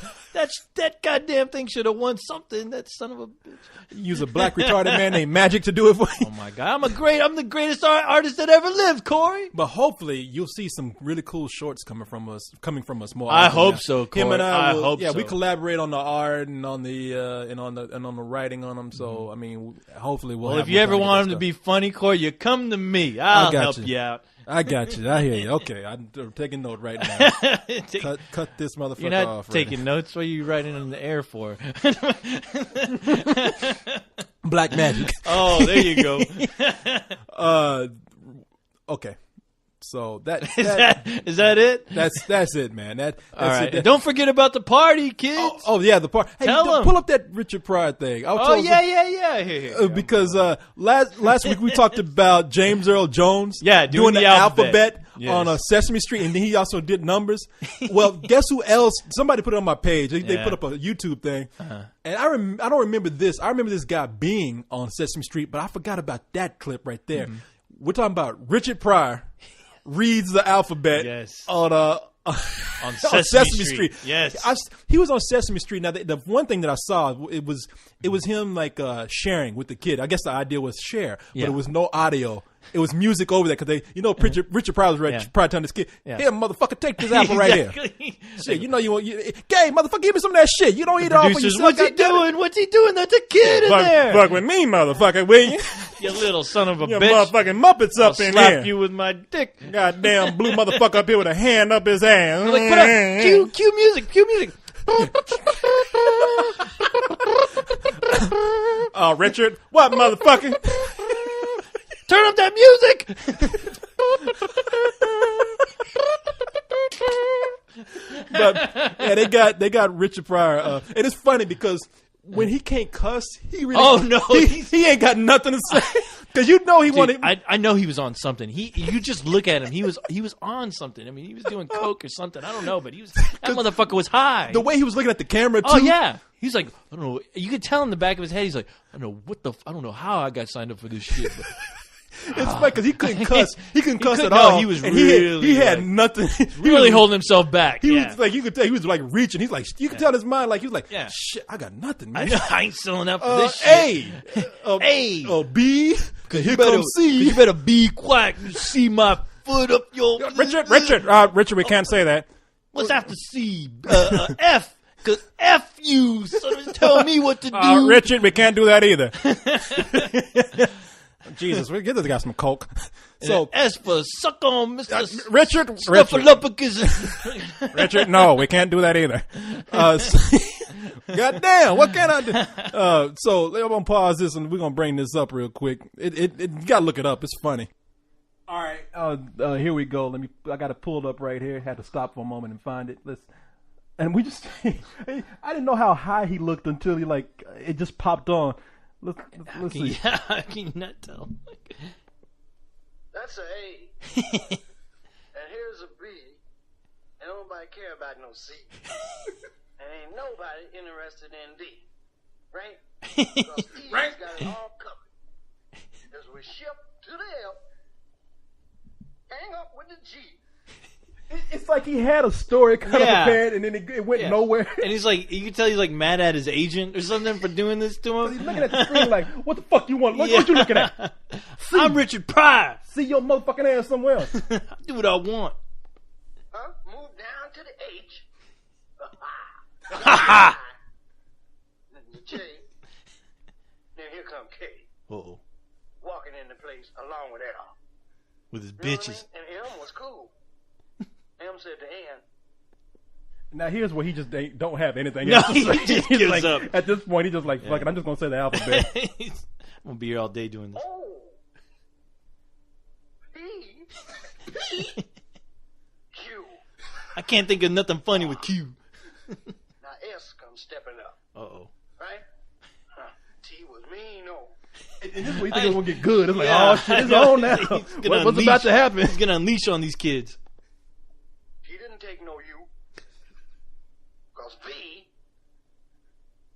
That goddamn thing should have won something. That son of a bitch. Use a black retarded man named Magic to do it for you. Oh my god, I'm the greatest artist that ever lived, Corey. But hopefully you'll see some really cool shorts coming from us more. I often hope now. so, Him Corey. and I I hope so. we collaborate on the art and on the and on the writing on them. So I mean, hopefully we'll. Well, have if you more ever time get want that him to stuff. be funny, Corey, you come to me. I'll got help you. you out. I got you. I hear you. Okay, I'm taking note right now. cut this motherfucker You're not off. taking notes. What are you writing in the air for? Black Magic. Oh, there you go. Okay. So Is that it? that's it, man. That's All right. it. And don't forget about the party, kids. Oh yeah, the part. Hey, Tell 'em. pull up that Richard Pryor thing. Yeah. Here. Because last week we talked about James Earl Jones, Yeah, doing the the alphabet. Yes. on Sesame Street, and then he also did numbers. Well, guess who else? Somebody put it on my page. They Yeah. put up a YouTube thing, and I don't remember this. I remember this guy being on Sesame Street, but I forgot about that clip right there. Mm-hmm. We're talking about Richard Pryor reads the alphabet Yes. on On Sesame Street. Yes. He was on Sesame Street. Now, the one thing that I saw, it was him like sharing with the kid. I guess the idea was share, but Yeah. it was no audio. It was music over there because Richard Pryor was Yeah. probably telling this kid, Yeah. "Here, motherfucker, take this apple right here. Exactly. Shit, you know you want, gay motherfucker, give me some of that shit. You don't eat it all for Producers, yourself. what's he doing? What's he doing? That's a kid in there. Fuck with me, motherfucker, will you? You little son of a You bitch. motherfucking Muppets I'll up in slap here. you with my dick. Goddamn blue motherfucker up here with a hand up his ass. Like, put up, cue music, cue music. Richard, what motherfucker? Turn up that music. But yeah, they got Richard Pryor, and it's funny because when he can't cuss, he really Oh, no, he ain't got nothing to say because you know he wanted. I know he was on something. You just look at him. He was on something. I mean, he was doing coke or something. I don't know, but that motherfucker was high. The way he was looking at the camera too. Oh yeah, he's like, I don't know. You could tell in the back of his head, he's like, I don't know I don't know how I got signed up for this shit. But It's funny because he couldn't cuss. He couldn't cuss at no, all. he was and really, he had like, nothing. He really was, holding himself back. He Yeah. was like, you could tell he was like reaching. He's like, you could tell in his mind like he was like, Yeah. shit, I got nothing, I man. know I ain't selling up for this shit. A, B. Cause here better, comes C. You better be quiet. You see my foot up your Richard, we can't say that. What's after C? F. Cause F you. So tell me what to do. Richard, we can't do that either. Jesus, we give this guy some coke. So S for suck on Mr. Richard, Richard, no, we can't do that either. Goddamn, what can I do? So I'm gonna pause this and we're gonna bring this up real quick. You gotta look it up. It's funny. All right, here we go. I got it pulled up right here. Had to stop for a moment and find it. And we just, I didn't know how high he looked until it just popped on. Let's see. Yeah, I can not tell. That's a A. And here's a B. And nobody care about no C. And ain't nobody interested in D. Right? Because E's got it all covered. As we ship to the F, hang up with the G. It's like he had a story kind of Yeah. prepared, and then it went Yeah. nowhere. And he's like, you can tell he's like mad at his agent or something for doing this to He's him. looking at the screen like, what the fuck you want? What you looking at? I'm Richard Pryor. See your motherfucking ass somewhere else. I do what I want. Huh? Move down to the H. Ha Then the J. Then here come K. Uh-oh. Walking into place along with L. With his You know what I bitches. mean? And M was cool. M said to N. Now here's where he just don't have anything No, else to he say. just He's gives like, up. At this point, he just like, fuck it, I'm just gonna say the alphabet. I'm gonna be here all day doing this. Oh, Q. I can't think of nothing funny with Q. Now S comes stepping up, Uh-oh. right? T was mean, no. And this is what you think it's gonna get good. It's like, Yeah, oh shit, it's I know. on now. He's gonna What's about unleash- to happen? He's gonna unleash on these kids. He didn't take no U. Because V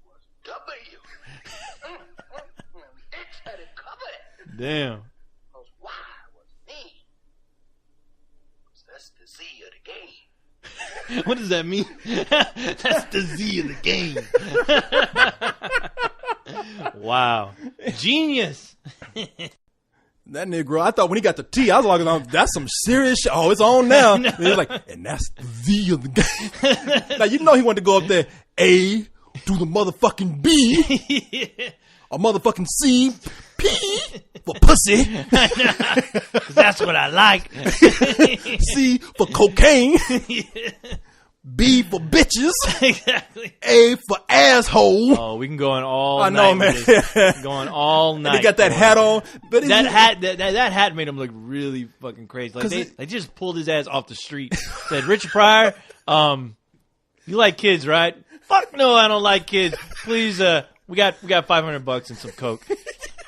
was W. X had it covered. Damn. Because Y was me. That's the Z of the game. What does that mean? That's the Z of the game. Wow. Genius. That Negro, I thought when he got the T, I was like, that's some serious shit. Oh, it's on now. And he was like, and that's the V of the game. Now, you know he wanted to go up there, A to the motherfucking B, or motherfucking C, P for pussy, 'Cause that's what I like. C for cocaine, B for bitches, Exactly. A for asshole. Oh, we can go on all I night. know, man. with this. Going all night. And he got that boy. hat on. But That hat, that hat made him look really fucking crazy. Like 'Cause they just pulled his ass off the street. Said, Richard Pryor, you like kids, right? Fuck no, I don't like kids. Please, we got $500 and some coke.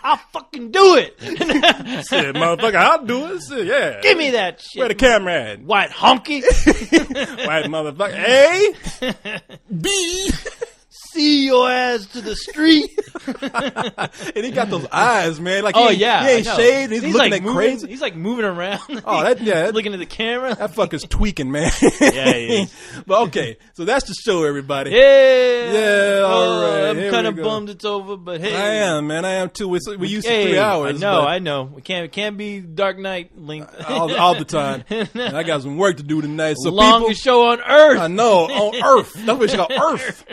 I'll fucking do it. Shit, motherfucker, I'll do it. Shit, yeah. Give me that shit. Where the camera at? White honky. White motherfucker. A, B. See your ass to the street. And he got those eyes, man. Like, Oh he, yeah, he ain't I know. shaved. He's looking like at moving, crazy. He's like moving around. Oh, that yeah. looking at the camera. That fucker's tweaking, man. Yeah, he is. But okay, so that's the show, everybody. Yeah, Yeah, all right, I'm here kind we of go. bummed it's over, but hey, I am, man. I am too. We used to Hey, 3 hours. I know. We can't be Dark Knight length. all the time. And I got some work to do tonight. So Longest people, show on earth. I know, on Earth. That's what it's called, Earth.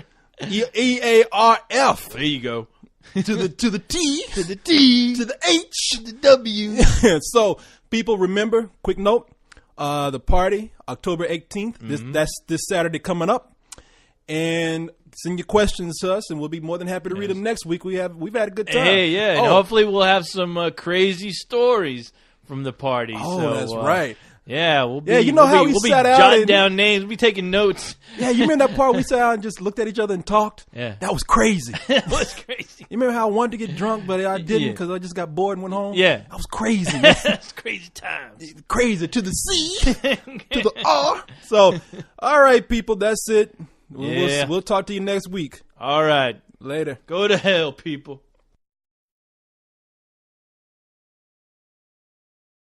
EARF There you go. to the T To the T, to the H to the W. So people, remember, quick note, the party October 18th. That's this Saturday coming up, and send your questions to us, and we'll be more than happy to read them next week. We've had a good time. Hey, yeah, and Oh, hopefully we'll have some crazy stories from the party. oh, so, that's right. Yeah, we'll be. Yeah, you know how we we'll be sat out jotting and- down names. We'll be taking notes. Yeah, you remember that part we sat out and just looked at each other and talked? Yeah. That was crazy. That was crazy. You remember how I wanted to get drunk, but I didn't Yeah. because I just got bored and went home? Yeah. That was crazy, man. That's crazy times. Crazy to the C, to the R. So, all right, people, that's it. Yeah. We'll talk to you next week. All right, Later. go to hell, people.